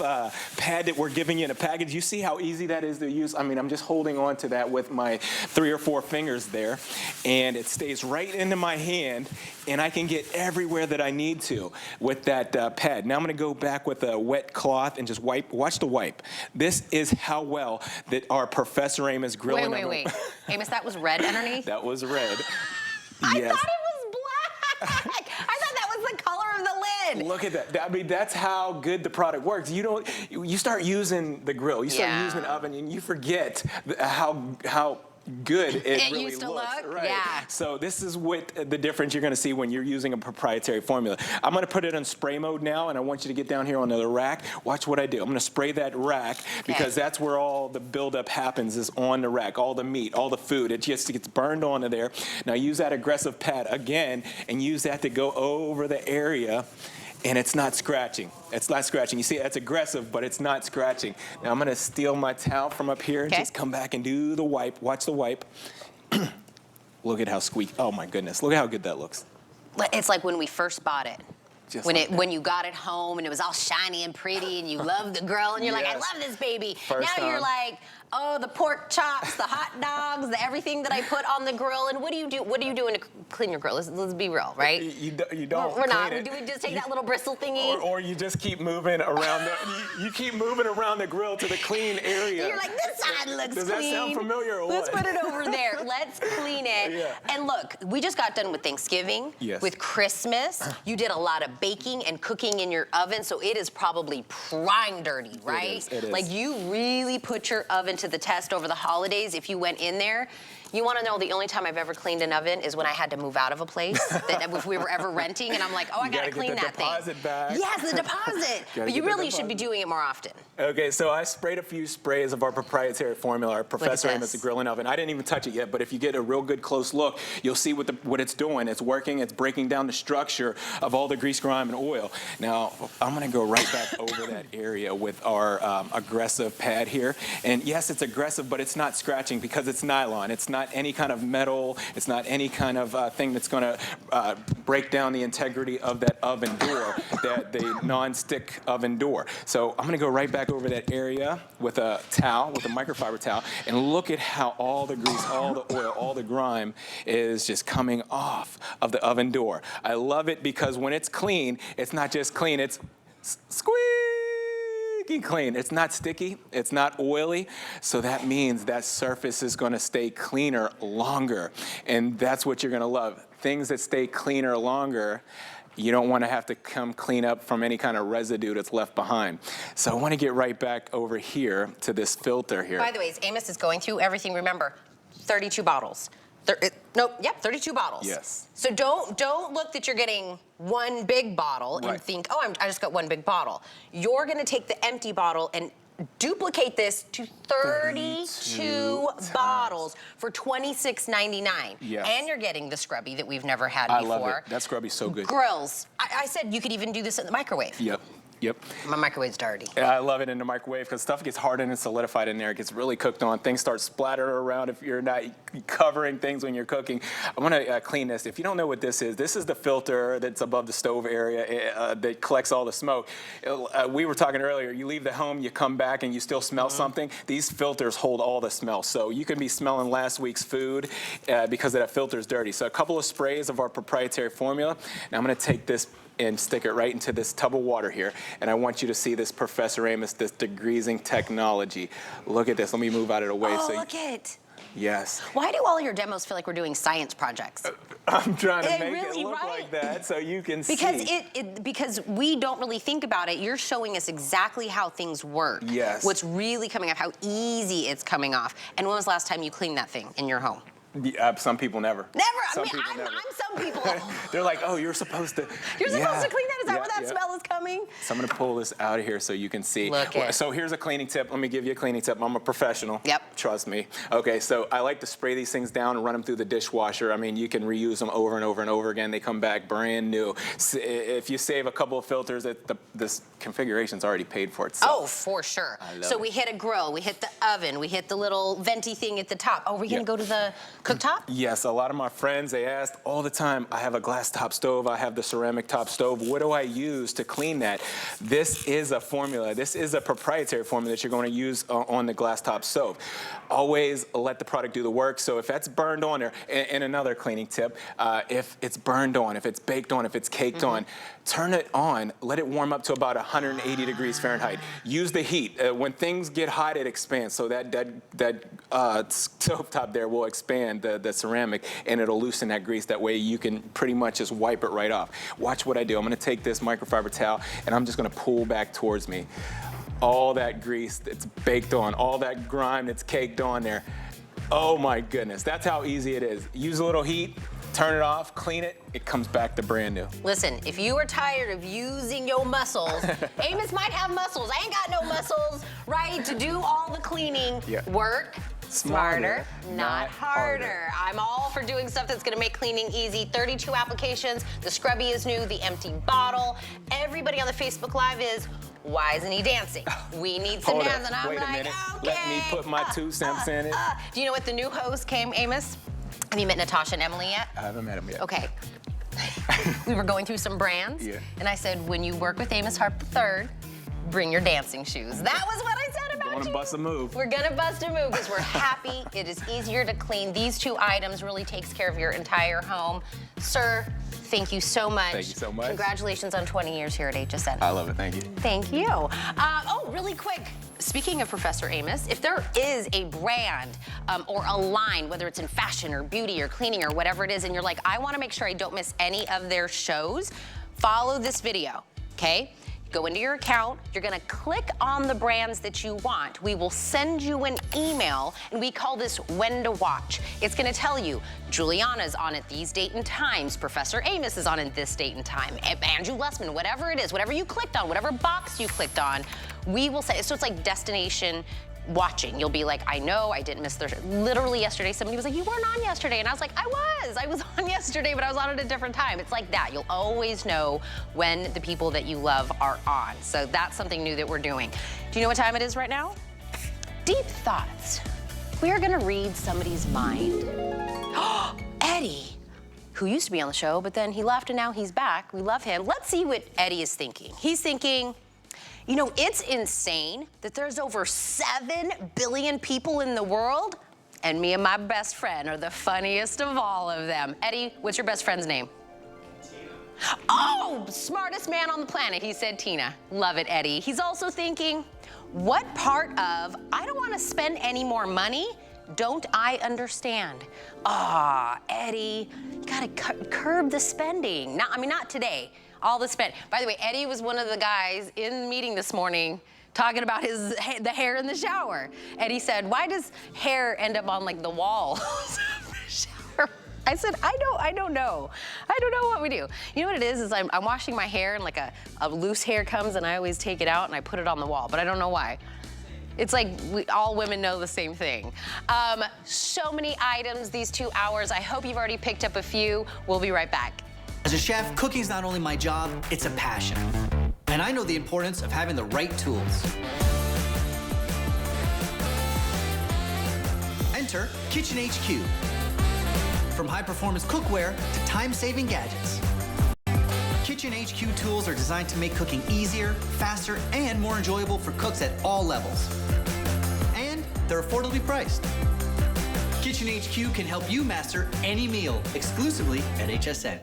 Speaker 2: pad that we're giving you in a package. You see how easy that is to use? I mean, I'm just holding on to that with my 3 or 4 fingers there, and it stays right into my hand, and I can get everywhere that I need to with that pad. Now I'm going to go back with a wet cloth and just wipe. Watch the wipe. This is how well that our Professor Amos grilling.
Speaker 1: Wait. Amos, that was red underneath?
Speaker 2: That was red.
Speaker 1: I
Speaker 2: Yes.
Speaker 1: thought it was black. I thought that was the color of the lid.
Speaker 2: Look at that. I mean, that's how good the product works. You start using the grill, you start using the oven, and you forget how good it really
Speaker 1: used to
Speaker 2: looks.
Speaker 1: look?
Speaker 2: Right.
Speaker 1: Yeah.
Speaker 2: So this is what the difference you're going to see when you're using a proprietary formula. I'm going to put it in spray mode now, and I want you to get down here on the rack. Watch what I do. I'm going to spray that rack because that's where all the buildup happens, is on the rack. All the meat, all the food, it just gets burned onto there. Now use that aggressive pad again and use that to go over the area. And it's not scratching. It's not scratching. You see, that's aggressive, but it's not scratching. Now I'm gonna steal my towel from up here and just come back and do the wipe. Watch the wipe. Look at how squeaky. Oh my goodness, look at how good that looks.
Speaker 1: It's like when we first bought it.
Speaker 2: Just
Speaker 1: When you got it home and it was all shiny and pretty and you loved the grill and you're like, I love this baby.
Speaker 2: First
Speaker 1: now you're
Speaker 2: time.
Speaker 1: like, oh, the pork chops, the hot dogs, the everything that I put on the grill. And what do you do? What are you doing to clean your grill? Let's be real, right?
Speaker 2: You don't.
Speaker 1: We're not.
Speaker 2: Clean it.
Speaker 1: Do we just take that little bristle thingy?
Speaker 2: Or you just keep moving around you keep moving around the grill to the clean area.
Speaker 1: You're like, this side looks
Speaker 2: Does
Speaker 1: clean.
Speaker 2: that sound familiar or
Speaker 1: Let's
Speaker 2: what?
Speaker 1: put it over there. Let's clean it.
Speaker 2: Yeah.
Speaker 1: And look, we just got done with Thanksgiving, with Christmas. You did a lot of baking and cooking in your oven, so it is probably prime dirty, right?
Speaker 2: It is.
Speaker 1: Like you really put your oven to the test over the holidays if you went in there. You want to know the only time I've ever cleaned an oven is when I had to move out of a place, that if we were ever renting, and I'm like, oh, I got to clean that thing.
Speaker 2: Deposit back.
Speaker 1: Yes, the deposit. But you really should be doing it more often.
Speaker 2: Okay, so I sprayed a few sprays of our proprietary formula, our Professor Amos grill and oven. I didn't even touch it yet, but if you get a real good close look, you'll see what it's doing. It's working. It's breaking down the structure of all the grease, grime, and oil. Now, I'm going to go right back over that area with our aggressive pad here. And yes, it's aggressive, but it's not scratching because it's nylon. It's not any kind of metal. It's not any kind of thing that's going to break down the integrity of that oven door, the non-stick oven door. So I'm going to go right back over that area with a towel, with a microfiber towel, and look at how all the grease, all the oil, all the grime is just coming off of the oven door. I love it because when it's clean, it's not just clean, it's squeaky clean. It's not sticky, it's not oily, so that means that surface is going to stay cleaner longer, and that's what you're going to love. Things that stay cleaner longer, you don't want to have to come clean up from any kind of residue that's left behind. So I want to get right back over here to this filter here.
Speaker 1: By the way, as Amos is going through everything, remember, 32 bottles. 32 bottles.
Speaker 2: Yes.
Speaker 1: So don't look that you're getting one big bottle and think, oh, I just got one big bottle. You're going to take the empty bottle and duplicate this to 32 bottles for $26.99.
Speaker 2: Yes.
Speaker 1: And you're getting the scrubby that we've never had before.
Speaker 2: I love it. That scrubby's so good.
Speaker 1: Grills. I said you could even do this in the microwave.
Speaker 2: Yep. Yep.
Speaker 1: My microwave's dirty.
Speaker 2: I love it in the microwave because stuff gets hardened and solidified in there. It gets really cooked on. Things start splattering around if you're not covering things when you're cooking. I want to clean this. If you don't know what this is the filter that's above the stove area that collects all the smoke. We were talking earlier, you leave the home, you come back, and you still smell something. These filters hold all the smell. So you can be smelling last week's food because that filter's dirty. So a couple of sprays of our proprietary formula. Now I'm going to take this and stick it right into this tub of water here. And I want you to see this Professor Amos, this degreasing technology. Look at this. Let me move out of the way.
Speaker 1: Oh, look it.
Speaker 2: Yes.
Speaker 1: Why do all your demos feel like we're doing science projects?
Speaker 2: I'm trying to make
Speaker 1: really,
Speaker 2: it look
Speaker 1: right?
Speaker 2: like that so you can
Speaker 1: because
Speaker 2: see.
Speaker 1: Because we don't really think about it. You're showing us exactly how things work.
Speaker 2: Yes.
Speaker 1: What's really coming off, how easy it's coming off. And when was the last time you cleaned that thing in your home?
Speaker 2: Some people never.
Speaker 1: Never.
Speaker 2: Some
Speaker 1: I mean,
Speaker 2: people never.
Speaker 1: I'm some people.
Speaker 2: They're like, oh, you're supposed to.
Speaker 1: You're supposed to clean that? Is that where that
Speaker 2: yeah.
Speaker 1: smell is coming?
Speaker 2: So I'm going to pull this out of here so you can see.
Speaker 1: Look it.
Speaker 2: So here's a cleaning tip. Let me give you a cleaning tip. I'm a professional.
Speaker 1: Yep.
Speaker 2: Trust me. Okay, so I like to spray these things down and run them through the dishwasher. I mean, you can reuse them over and over and over again. They come back brand new. If you save a couple of filters, this configuration's already paid for itself.
Speaker 1: Oh, for sure.
Speaker 2: So
Speaker 1: we hit a grill, we hit the oven, we hit the little venti thing at the top. Oh, are we going to go to the cooktop?
Speaker 2: Yes, a lot of my friends, they asked all the time, I have a glass top stove, I have the ceramic top stove, what do I use to clean that? This is a formula, this is a proprietary formula that you're going to use on the glass top stove. Always let the product do the work, so if that's burned on there, and another cleaning tip, if it's burned on, if it's baked on, if it's caked on, turn it on, let it warm up to about 180 degrees Fahrenheit. Use the heat. When things get hot, it expands, so that stovetop there will expand the ceramic, and it'll loosen that grease. That way you can pretty much just wipe it right off. Watch what I do. I'm going to take this microfiber towel, and I'm just going to pull back towards me. All that grease that's baked on, all that grime that's caked on there. Oh my goodness, that's how easy it is. Use a little heat, turn it off, clean it, it comes back to brand new.
Speaker 1: Listen, if you are tired of using your muscles, Amos might have muscles. I ain't got no muscles, right? To do all the cleaning work. Smarter, not harder. I'm all for doing stuff that's gonna make cleaning easy. 32 applications, the scrubby is new, the empty bottle. Everybody on the Facebook Live is, why isn't he dancing? We need some dance, and I'm
Speaker 2: Wait
Speaker 1: like,
Speaker 2: a minute.
Speaker 1: okay.
Speaker 2: Let me put my 2 cents in it.
Speaker 1: Do you know what the new host came, Amos? Have you met Natasha and Emily yet?
Speaker 2: I haven't met him yet.
Speaker 1: Okay. We were going through some brands, and I said, when you work with Amos Harp III, bring your dancing shoes. That was what I said about you.
Speaker 2: We're gonna bust a move.
Speaker 1: We're gonna bust a move because we're happy. It is easier to clean. These 2 items really takes care of your entire home. Sir, thank you so much.
Speaker 2: Thank you so much.
Speaker 1: Congratulations on 20 years here at HSN.
Speaker 2: I love it, thank you.
Speaker 1: Thank you. Oh, really quick. Speaking of Professor Amos, if there is a brand or a line, whether it's in fashion or beauty or cleaning or whatever it is, and you're like, I want to make sure I don't miss any of their shows, follow this video, okay? Go into your account, you're gonna click on the brands that you want. We will send you an email, and we call this when to watch. It's gonna tell you, Juliana's on at these date and times, Professor Amos is on at this date and time, Andrew Lessman, whatever it is, whatever you clicked on, whatever box you clicked on, we will say, so it's like destination watching. You'll be like, I know I didn't miss the, literally yesterday, somebody was like, you weren't on yesterday. And I was like, I was on yesterday, but I was on at a different time. It's like that. You'll always know when the people that you love are on. So that's something new that we're doing. Do you know what time it is right now? Deep thoughts. We are gonna read somebody's mind. Eddie, who used to be on the show, but then he left and now he's back. We love him. Let's see what Eddie is thinking. He's thinking, you know, it's insane that there's over 7 billion people in the world, and me and my best friend are the funniest of all of them. Eddie, what's your best friend's name? Tina. Oh, smartest man on the planet. He said Tina. Love it, Eddie. He's also thinking, what part of, I don't want to spend any more money, don't I understand? Eddie, you gotta curb the spending. Not today. All the spend. By the way, Eddie was one of the guys in the meeting this morning talking about the hair in the shower. Eddie said, why does hair end up on like the wall of the shower? I said, I don't know. I don't know what we do. You know what it is I'm washing my hair and like a loose hair comes and I always take it out and I put it on the wall, but I don't know why. It's like all women know the same thing. So many items these 2 hours. I hope you've already picked up a few. We'll be right back.
Speaker 3: As a chef, cooking's not only my job, it's a passion. And I know the importance of having the right tools. Enter Kitchen HQ. From high-performance cookware to time-saving gadgets. Kitchen HQ tools are designed to make cooking easier, faster, and more enjoyable for cooks at all levels. And they're affordably priced. Kitchen HQ can help you master any meal exclusively at HSN.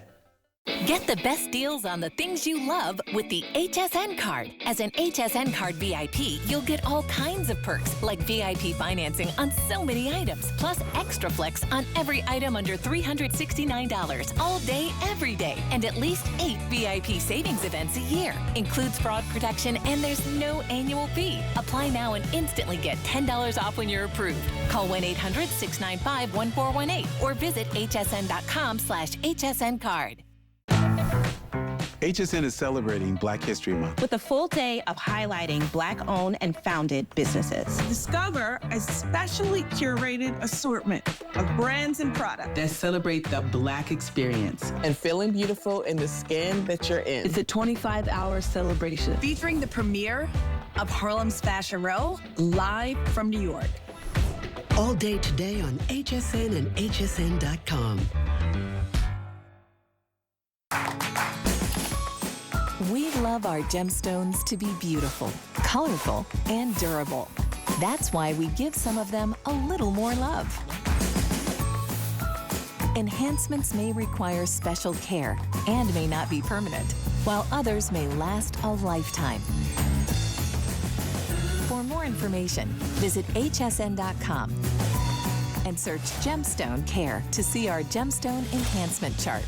Speaker 4: Get the best deals on the things you love with the HSN card. As an HSN card VIP, you'll get all kinds of perks, like VIP financing on so many items, plus extra flex on every item under $369 all day, every day, and at least 8 VIP savings events a year. Includes fraud protection, and there's no annual fee. Apply now and instantly get $10 off when you're approved. Call 1-800-695-1418 or visit hsn.com/HSN card.
Speaker 5: HSN is celebrating Black History Month
Speaker 6: with a full day of highlighting Black-owned and founded businesses.
Speaker 7: Discover a specially curated assortment of brands and products
Speaker 8: that celebrate the Black experience
Speaker 9: and feeling beautiful in the skin that you're in.
Speaker 8: It's a 25-hour celebration
Speaker 7: featuring the premiere of Harlem's Fashion Row live from New York.
Speaker 10: All day today on HSN and hsn.com.
Speaker 4: We love our gemstones to be beautiful, colorful, and durable. That's why we give some of them a little more love. Enhancements may require special care and may not be permanent, while others may last a lifetime. For more information, visit hsn.com and search Gemstone Care to see our gemstone enhancement chart.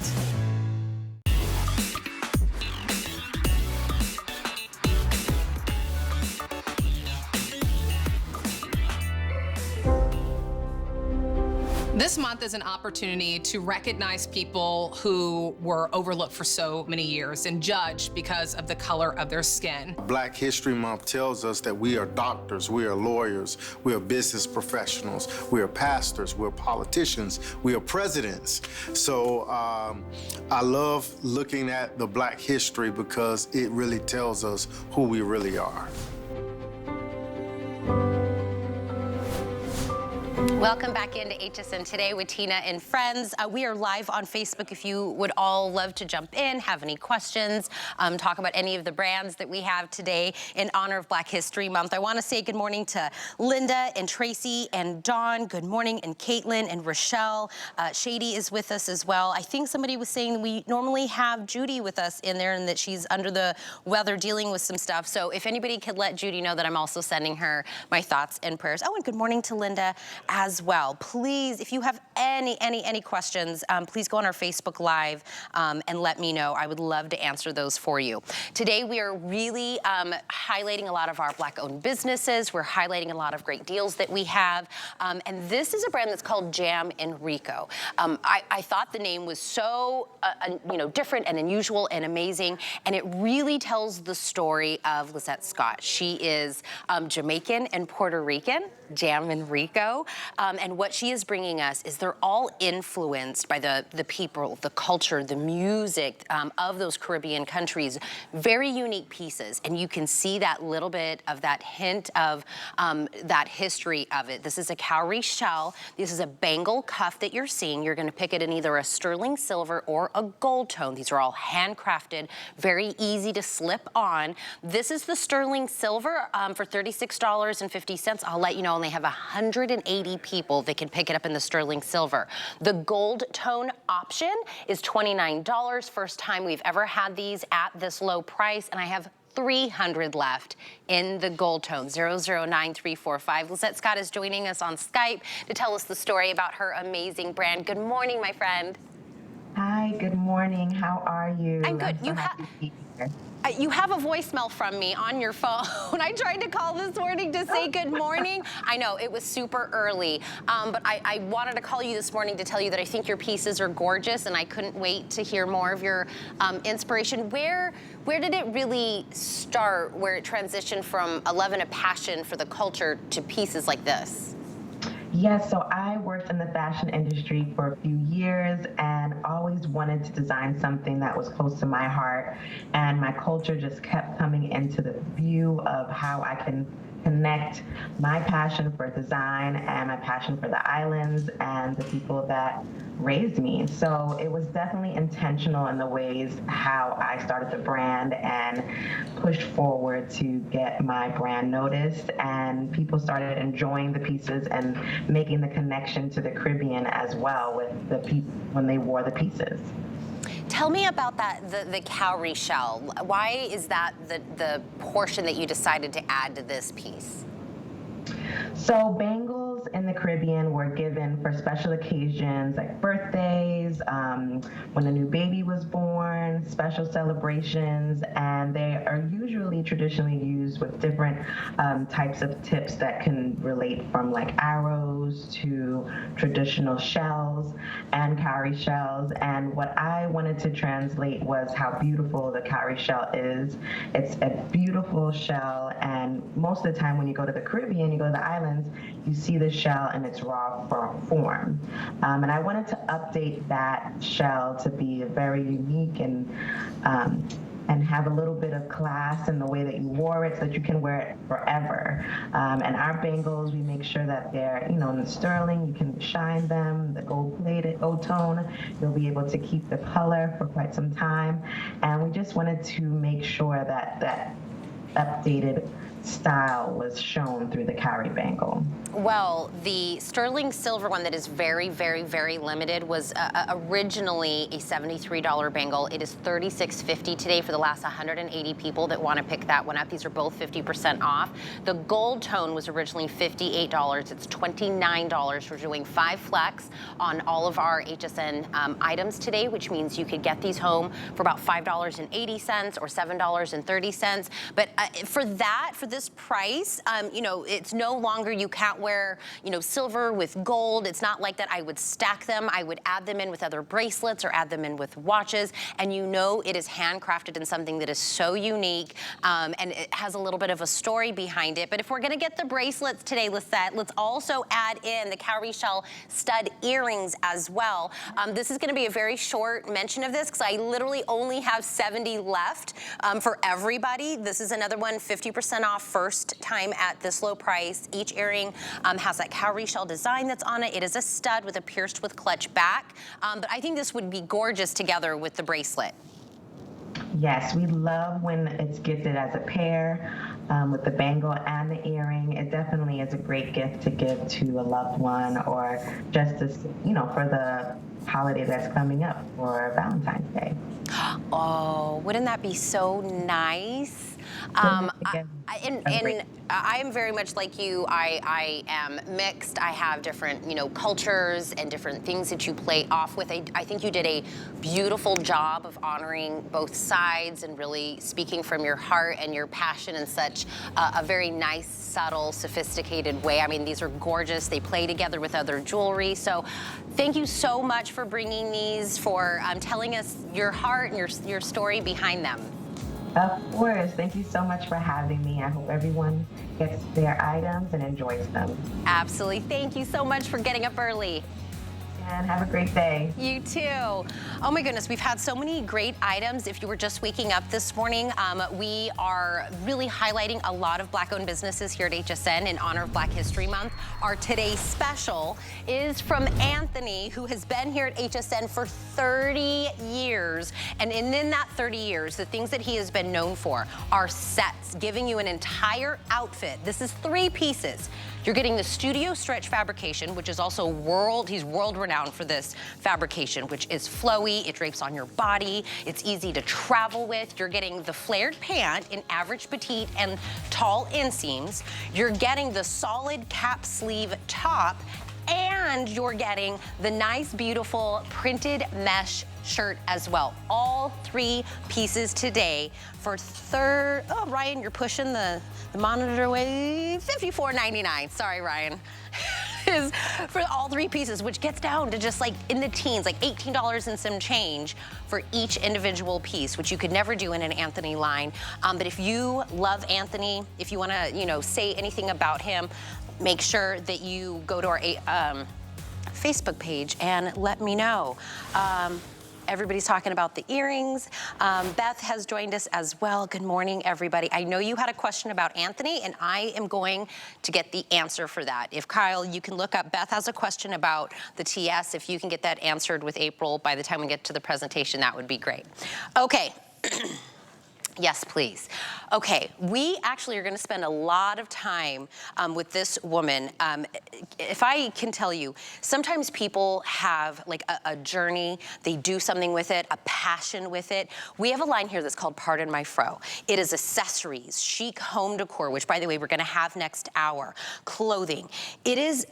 Speaker 11: This month is an opportunity to recognize people who were overlooked for so many years and judged because of the color of their skin.
Speaker 12: Black History Month tells us that we are doctors, we are lawyers, we are business professionals, we are pastors, we're politicians, we are presidents. So I love looking at the Black history because it really tells us who we really are.
Speaker 1: Welcome back into HSN Today with Tina and friends. We are live on Facebook if you would all love to jump in, have any questions, talk about any of the brands that we have today in honor of Black History Month. I want to say good morning to Linda and Tracy and Dawn. Good morning, and Caitlin and Rochelle. Shady is with us as well. I think somebody was saying we normally have Judy with us in there and that she's under the weather dealing with some stuff. So if anybody could let Judy know that I'm also sending her my thoughts and prayers. Oh, and good morning to Linda as well. Please, if you have any questions, please go on our Facebook Live and let me know. I would love to answer those for you. Today, we are really highlighting a lot of our Black-owned businesses. We're highlighting a lot of great deals that we have. And this is a brand that's called Jam Enrico. I thought the name was so different and unusual and amazing, and it really tells the story of Lizette Scott. She is Jamaican and Puerto Rican, Jam Enrico. And what she is bringing us is they're all influenced by the people, the culture, the music of those Caribbean countries. Very unique pieces, and you can see that little bit of that hint of that history of it. This is a cowrie shell. This is a bangle cuff that you're seeing. You're gonna pick it in either a sterling silver or a gold tone. These are all handcrafted, very easy to slip on. This is the sterling silver for $36.50. I'll let you know, only have 180 people that can pick it up in the sterling silver. The gold tone option is $29. First time we've ever had these at this low price, and I have 300 left in the gold tone, 009345. Lizette Scott is joining us on Skype to tell us the story about her amazing brand. Good morning, my friend.
Speaker 13: Hi, good morning. How are you?
Speaker 1: I'm good. You have a voicemail from me on your phone. I tried to call this morning to say good morning. I know, it was super early, but I wanted to call you this morning to tell you that I think your pieces are gorgeous, and I couldn't wait to hear more of your inspiration. Where did it really start, where it transitioned from a love and a passion for the culture to pieces like this?
Speaker 13: Yes, so I worked in the fashion industry for a few years and always wanted to design something that was close to my heart. And my culture just kept coming into the view of how I can connect my passion for design and my passion for the islands and the people that raised me. So it was definitely intentional in the ways how I started the brand and pushed forward to get my brand noticed, and people started enjoying the pieces and making the connection to the Caribbean as well with the people when they wore the pieces.
Speaker 1: Tell me about that, the cowrie shell. Why is that the portion that you decided to add to this piece?
Speaker 13: So bangles in the Caribbean were given for special occasions like birthdays, when a new baby was born, special celebrations, and they are usually traditionally used with different types of tips that can relate from like arrows to traditional shells and cowrie shells. And what I wanted to translate was how beautiful the cowrie shell is. It's a beautiful shell, and most of the time when you go to the Caribbean, you go to the islands, you see the shell in its raw form. And I wanted to update that shell to be very unique and have a little bit of class in the way that you wore it so that you can wear it forever. And our bangles, we make sure that they're, in the sterling, you can shine them, the gold-plated, gold tone, you'll be able to keep the color for quite some time. And we just wanted to make sure that that updated style was shown through the cowrie bangle.
Speaker 1: Well, the sterling silver one that is very, very, very limited was originally a $73 bangle. It is $36.50 today for the last 180 people that want to pick that one up. These are both 50% off. The gold tone was originally $58. It's $29. We're doing 5 flex on all of our HSN items today, which means you could get these home for about $5.80 or $7.30. But for this price, it's no longer, you can't wear, silver with gold. It's not like that. I would stack them. I would add them in with other bracelets or add them in with watches. And it is handcrafted in something that is so unique. And it has a little bit of a story behind it. But if we're going to get the bracelets today, Lisette, let's also add in the cowrie shell stud earrings as well. This is going to be a very short mention of this because I literally only have 70 left for everybody. This is another one, 50% off, first time at this low price. Each earring has that cowrie shell design that's on it. It is a stud with a pierced with clutch back. But I think this would be gorgeous together with the bracelet.
Speaker 13: Yes, we love when it's gifted as a pair with the bangle and the earring. It definitely is a great gift to give to a loved one, or just to, for the holiday that's coming up, for Valentine's Day.
Speaker 1: Oh, wouldn't that be so nice? I am very much like you. I am mixed. I have different, cultures and different things that you play off with. I think you did a beautiful job of honoring both sides and really speaking from your heart and your passion in such a very nice, subtle, sophisticated way. I mean, these are gorgeous. They play together with other jewelry. So thank you so much for bringing these, for telling us your heart and your story behind them.
Speaker 13: Of course. Thank you so much for having me. I hope everyone gets their items and enjoys them.
Speaker 1: Absolutely. Thank you so much for getting up early.
Speaker 13: And have a great day.
Speaker 1: You too. Oh my goodness, we've had so many great items. If you were just waking up this morning, we are really highlighting a lot of Black-owned businesses here at HSN in honor of Black History Month. Our today's special is from Anthony, who has been here at HSN for 30 years. And in that 30 years, the things that he has been known for are sets, giving you an entire outfit. This is 3 pieces. You're getting the studio stretch fabrication, which is also he's world renowned for this fabrication, which is flowy, it drapes on your body, it's easy to travel with. You're getting the flared pant in average, petite, and tall inseams. You're getting the solid cap sleeve top, and you're getting the nice, beautiful printed mesh shirt as well. All 3 pieces today for oh, Ryan, you're pushing the monitor away. $54.99. Sorry, Ryan. Is for all 3 pieces, which gets down to just like in the teens, like $18 and some change for each individual piece, which you could never do in an Anthony line. But if you love Anthony, if you want to, you know, say anything about him, make sure that you go to our Facebook page and let me know. Everybody's talking about the earrings. Beth has joined us as well. Good morning, everybody. I know you had a question about Anthony, and I am going to get the answer for that. If Kyle, you can look up, Beth has a question about the TS. If you can get that answered with April by the time we get to the presentation, that would be great. Okay. Yes, please. Okay, we actually are going to spend a lot of time with this woman. If I can tell you, sometimes people have like a journey, they do something with it, a passion with it. We have a line here that's called Pardon My Fro. It is accessories, chic home decor, which by the way, we're going to have next hour, clothing. It is,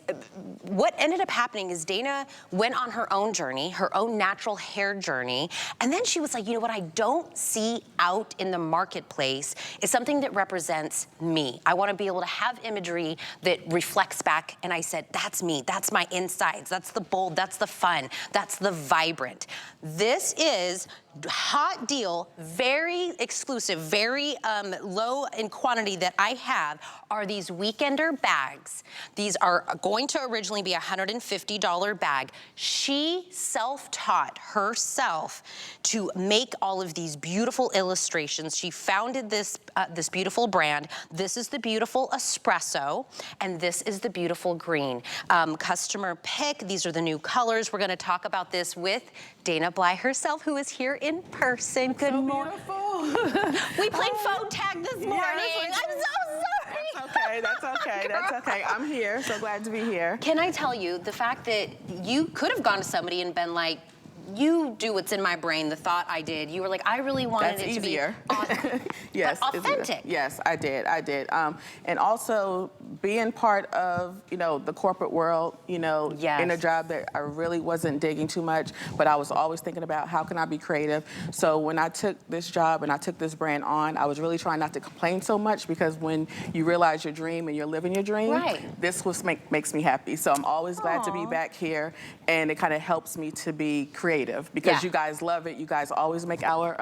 Speaker 1: what ended up happening is Dana went on her own journey, her own natural hair journey, and then she was like, you know what I don't see out in the marketplace is something that represents me. I want to be able to have imagery that reflects back, and I said, that's me, that's my insides, that's the bold, that's the fun, that's the vibrant. This is hot deal, very exclusive, very low in quantity that I have are these weekender bags. These are going to originally be a $150 bag. She self-taught herself to make all of these beautiful illustrations. She founded this this beautiful brand. This is the beautiful espresso, and this is the beautiful green. Customer pick, these are the new colors. We're gonna talk about this with Dana Bly herself, who is here in person. Good morning. We played phone tag this morning.
Speaker 9: Yes,
Speaker 1: I'm so sorry.
Speaker 9: That's okay, that's okay, that's okay. I'm here, so glad to be here.
Speaker 1: Can I tell you, the fact that you could have gone to somebody and been like, you do what's in my brain, the thought I did. You were like, I really wanted it to be
Speaker 9: yes,
Speaker 1: authentic.
Speaker 9: Yes, I did. And also being part of, you know, the corporate world, you know, in a job that I really wasn't digging too much, but I was always thinking about how can I be creative. So when I took this job and I took this brand on, I was really trying not to complain so much, because when you realize your dream and you're living your dream, this was makes me happy. So I'm always glad to be back here, and it kind of helps me to be creative. Because you guys love it. You guys always make our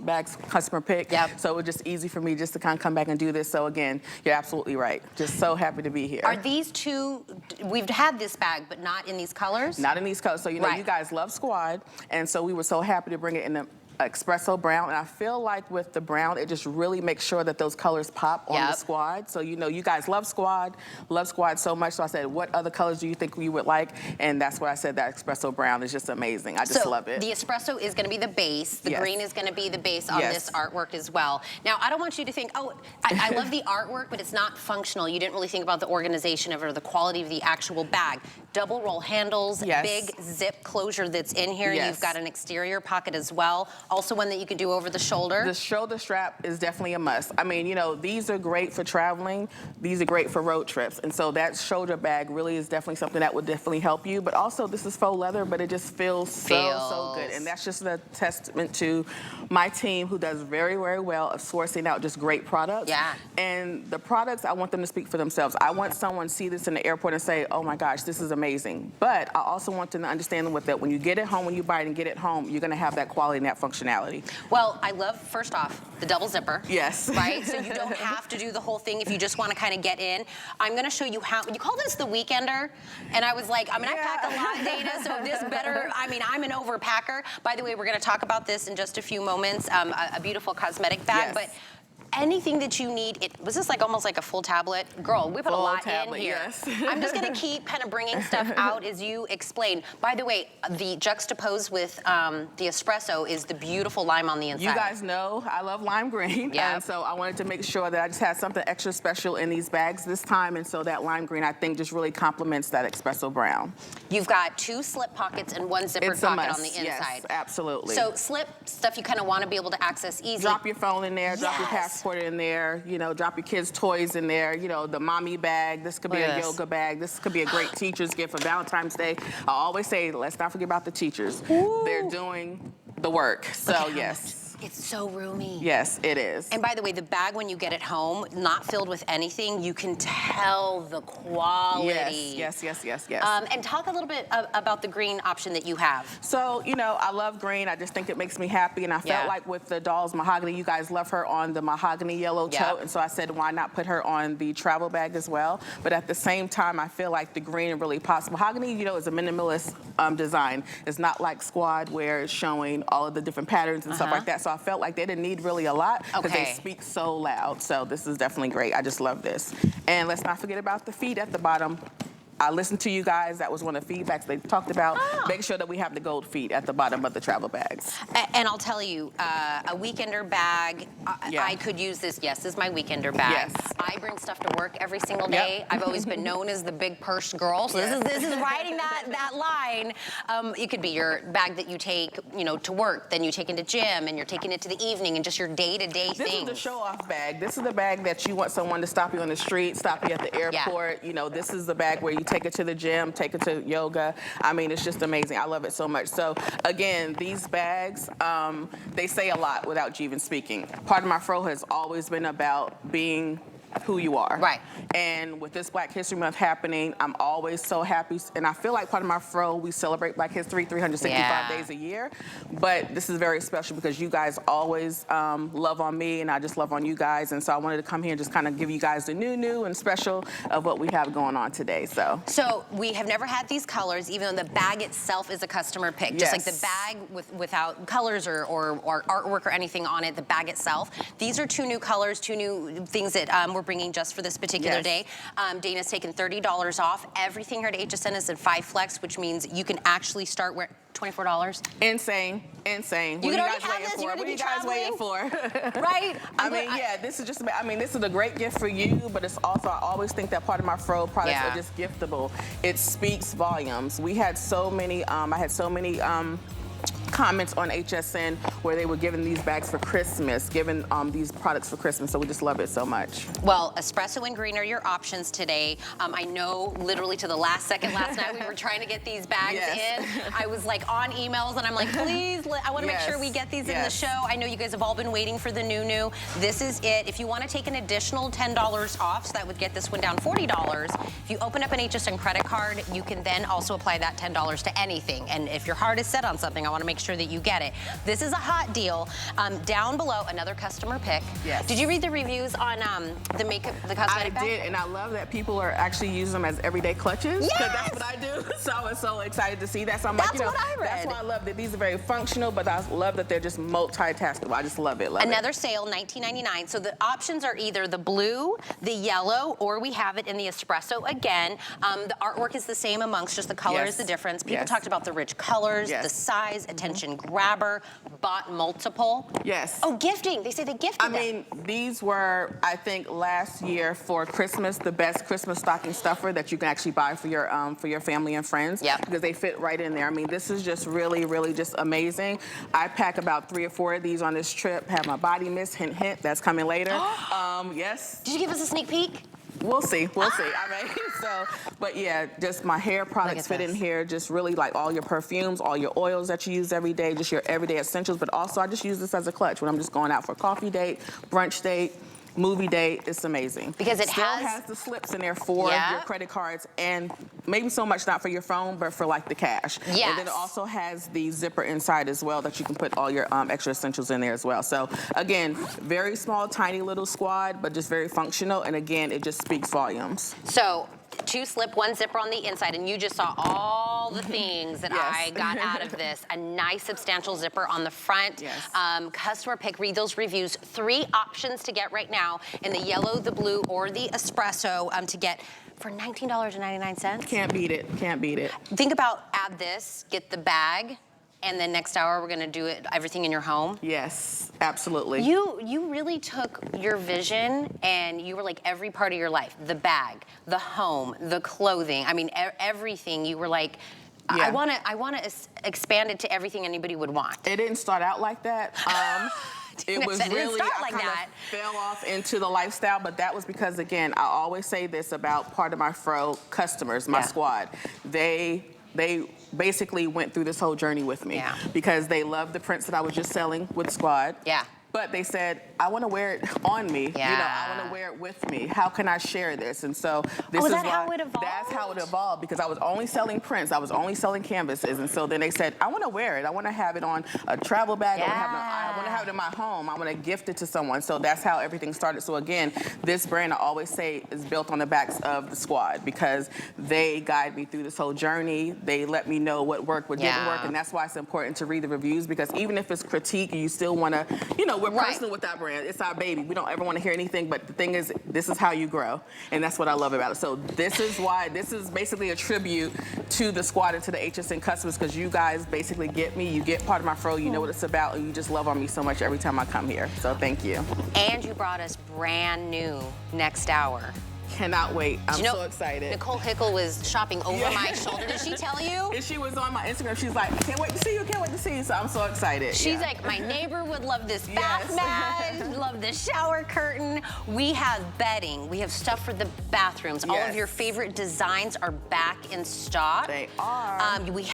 Speaker 9: bags customer pick. So it was just easy for me just to kind of come back and do this. So again, you're absolutely right. Just so happy to be here.
Speaker 1: Are these two, we've had this bag, but not in these colors?
Speaker 9: Not in these colors. So you know, you guys love squad, and so we were so happy to bring it in the espresso brown, and I feel like with the brown, it just really makes sure that those colors pop on the squad. So you know, you guys love squad so much. So I said, what other colors do you think we would like? And that's what I said, that espresso brown is just amazing. I just love it.
Speaker 1: The espresso is going to be the base. The green is going to be the base on this artwork as well. Now, I don't want you to think, oh, I love the artwork, but it's not functional. You didn't really think about the organization of it or the quality of the actual bag. Double roll handles, big zip closure that's in here. You've got an exterior pocket as well. Also one that you can do over the shoulder.
Speaker 9: The shoulder strap is definitely a must. I mean, you know, these are great for traveling. These are great for road trips. And so that shoulder bag really is definitely something that would definitely help you. But also, this is faux leather, but it just feels so good. And that's just a testament to my team, who does very, very well of sourcing out just great products. And the products, I want them to speak for themselves. I want someone to see this in the airport and say, oh my gosh, this is amazing. But I also want them to understand that when you get it home, when you buy it and get it home, you're going to have that quality and that functionality.
Speaker 1: Well, I love, first off, the double zipper.
Speaker 9: Yes.
Speaker 1: Right? So you don't have to do the whole thing if you just want to kind of get in. I'm going to show you how, you call this the weekender? And I was like, I mean, I pack a lot, Dana, so this better, I mean, I'm an overpacker. By the way, we're going to talk about this in just a few moments, a beautiful cosmetic bag. But anything that you need, was this like almost like a full tablet? Girl, we put a lot in here. I'm just gonna keep kind of bringing stuff out as you explain. By the way, the juxtapose with the espresso is the beautiful lime on the inside.
Speaker 9: You guys know I love lime green, and so I wanted to make sure that I just had something extra special in these bags this time, and so that lime green, I think, just really complements that espresso brown.
Speaker 1: You've got 2 slip pockets and 1 zipper pocket on the inside.
Speaker 9: Yes, absolutely.
Speaker 1: So slip stuff you kind of want to be able to access easy.
Speaker 9: Drop your phone in there, drop your passport in there, you know, drop your kids' toys in there, you know, the mommy bag. This could be a yoga bag. This could be a great teacher's gift for Valentine's Day. I always say, let's not forget about the teachers. They're doing the work. So yes.
Speaker 1: It's so roomy.
Speaker 9: Yes, it is.
Speaker 1: And by the way, the bag, when you get it home, not filled with anything, you can tell the quality.
Speaker 9: Yes.
Speaker 1: And talk a little bit about the green option that you have.
Speaker 9: So, you know, I love green. I just think it makes me happy. And I felt like with the doll's mahogany, you guys love her on the mahogany yellow tote. And so I said, why not put her on the travel bag as well? But at the same time, I feel like the green really pops. Mahogany, you know, is a minimalist design. It's not like Squad where it's showing all of the different patterns and stuff like that. So I felt like they didn't need really a lot because they speak so loud. So this is definitely great. I just love this. And let's not forget about the feet at the bottom. I listened to you guys. That was one of the feedbacks they talked about. Making sure that we have the gold feet at the bottom of the travel bags.
Speaker 1: And I'll tell you, a weekender bag, I could use this. Yes, this is my weekender bag.
Speaker 9: Yes.
Speaker 1: I bring stuff to work every single day. I've always been known as the big purse girl. So this is riding that line. It could be your bag that you take, you know, to work, then you take into gym, and you're taking it to the evening, and just your day-to-day things.
Speaker 9: This is the show-off bag. This is the bag that you want someone to stop you on the street, stop you at the airport. You know, this is the bag where you take it to the gym, take it to yoga. I mean, it's just amazing. I love it so much. So again, these bags, they say a lot without you even speaking. Part of my fro has always been about being who you are.
Speaker 1: Right.
Speaker 9: And with this Black History Month happening, I'm always so happy. And I feel like part of my fro, we celebrate Black History 365 days a year. But this is very special because you guys always love on me, and I just love on you guys. And so I wanted to come here and just kind of give you guys the new and special of what we have going on today.
Speaker 1: So we have never had these colors, even though the bag itself is a customer pick. Just like the bag without colors or artwork or anything on it, the bag itself. These are 2 new colors, 2 new things that we're bringing just for this particular day. Dana's taken $30 off. Everything here at HSN is at 5 flex, which means you can actually start where $24.
Speaker 9: Insane.
Speaker 1: You can already have this. You're going to be traveling. Right?
Speaker 9: I mean, this is just, I mean, this is a great gift for you, but it's also, I always think that part of my fro products are just giftable. It speaks volumes. We had so many, I had so many comments on HSN where they were giving these bags for Christmas, giving these products for Christmas, so we just love it so much.
Speaker 1: Well, espresso and green are your options today. I know literally to the last second last night we were trying to get these bags in. I was like on emails and I'm like, please, I want to make sure we get these in the show. I know you guys have all been waiting for the new. This is it. If you want to take an additional $10 off, so that would get this one down $40. If you open up an HSN credit card, you can then also apply that $10 to anything. And if your heart is set on something, I want to make sure that you get it. This is a hot deal. Down below, another customer pick. Did you read the reviews on the makeup, the cosmetic bag?
Speaker 9: I did, and I love that people are actually using them as everyday clutches. Because that's what I do. So I was so excited to see that. So I'm like, you know, that's why I love that these are very functional, but I love that they're just multitaskable. I just love it.
Speaker 1: Another sale, $19.99. So the options are either the blue, the yellow, or we have it in the espresso again. The artwork is the same amongst, just the color is the difference. People talked about the rich colors, the size, attention grabber, bought multiple. Oh, gifting. They say they gifted them.
Speaker 9: I mean, these were, I think, last year for Christmas, the best Christmas stocking stuffer that you can actually buy for your family and friends. Because they fit right in there. I mean, this is just really, really just amazing. I pack about 3 or 4 of these on this trip. Have my body mist, hint, hint. That's coming later.
Speaker 1: Did you give us a sneak peek?
Speaker 9: We'll see. I mean, but yeah, just my hair products fit in here. Just really like all your perfumes, all your oils that you use every day, just your everyday essentials. But also, I just use this as a clutch when I'm just going out for a coffee date, brunch date, movie date. It's amazing.
Speaker 1: Because it
Speaker 9: still has the slips in there for your credit cards, and maybe so much not for your phone, but for like the cash. And then it also has the zipper inside as well that you can put all your extra essentials in there as well. So again, very small, tiny little squad, but just very functional. And again, it just speaks volumes.
Speaker 1: So 2 slip, 1 zipper on the inside, and you just saw all the things that I got out of this. A nice substantial zipper on the front. Customer pick, read those reviews. 3 options to get right now in the yellow, the blue, or the espresso to get for $19.99.
Speaker 9: Can't beat it. Can't beat it.
Speaker 1: Think about add this, get the bag, and then next hour we're gonna do everything in your home.
Speaker 9: Yes, absolutely.
Speaker 1: You really took your vision and you were like every part of your life, the bag, the home, the clothing. I mean, everything. You were like, I wanna expand it to everything anybody would want.
Speaker 9: It didn't start out like that. It was really, I kind of fell off into the lifestyle, but that was because, again, I always say this about part of my fro customers, my squad. They they basically went through this whole journey with me because they loved the prints that I was just selling with Squad.
Speaker 1: Yeah.
Speaker 9: But they said, I want to wear it on me.
Speaker 1: Yeah.
Speaker 9: You know, I want to wear it with me. How can I share this? And so this is
Speaker 1: how it evolved?
Speaker 9: That's how it evolved, because I was only selling prints. I was only selling canvases. And so then they said, I want to wear it. I want to have it on a travel bag. I want to have it in my home. I want to gift it to someone. So that's how everything started. So again, this brand, I always say, is built on the backs of the Squad, because they guide me through this whole journey. They let me know what worked, what didn't work. And that's why it's important to read the reviews, because even if it's critique, you still want to, you know, we're personal with our brand. It's our baby. We don't ever want to hear anything, but the thing is, this is how you grow. And that's what I love about it. So this is why, this is basically a tribute to the Squad and to the HSN customers, because you guys basically get me. You get part of my fro. You know what it's about, and you just love on me so much every time I come here. So thank you.
Speaker 1: And you brought us brand new Next Hour.
Speaker 9: Cannot wait. I'm so excited.
Speaker 1: Nicole Hickle was shopping over my shoulder. Did she tell you?
Speaker 9: And she was on my Instagram. She's like, can't wait to see you, can't wait to see you. So I'm so excited.
Speaker 1: She's like, my neighbor would love this bath mat, love this shower curtain. We have bedding. We have stuff for the bathrooms. All of your favorite designs are back in stock.
Speaker 9: They are.
Speaker 1: We